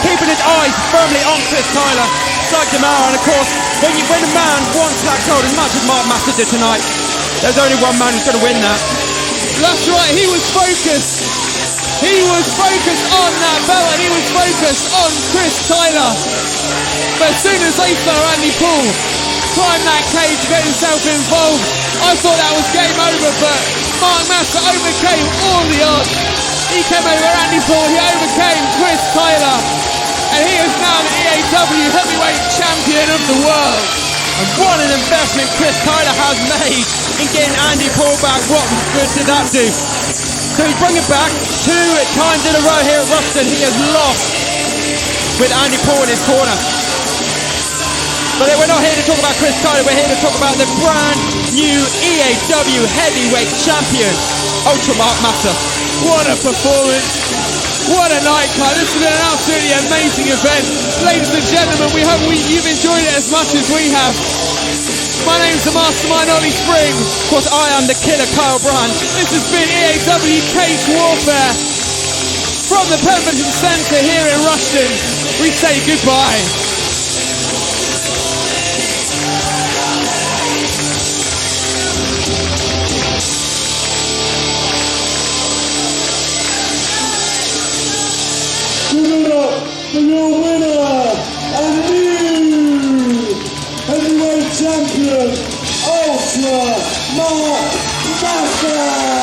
keeping his eyes firmly on Chris Tyler. Psyched him out, and of course, when a man wants that gold as much as Mark Massa did tonight, there's only one man who's going to win that. That's right, he was focused. He was focused on that belt, and he was focused on Chris Tyler. But as soon as A-star Andy Paul climbed that cage to get himself involved, I thought that was game over, but Mark Massa overcame all the odds. He came over Andy Paul, he overcame Chris Tyler, and he is now the EAW Heavyweight Champion of the world. And what an investment Chris Tyler has made in getting Andy Paul back. What good did that do? So he's bringing back 2 times in a row here at Ruston. He has lost with Andy Paul in his corner. But we're not here to talk about Chris Tyler, we're here to talk about the brand new EAW Heavyweight Champion, Ultra Mark Massa. What a performance. What a night, Kai. This has been an absolutely amazing event. Ladies and gentlemen, we hope you've enjoyed it as much as we have. My name's the Mastermind Ollie Spring. Of course, I am the killer Kyle Brand. This has been EAW Cage Warfare from the Pemberton Centre here in Rushden. We say goodbye. For your winner and new heavyweight champion, Ultra Mark Massa.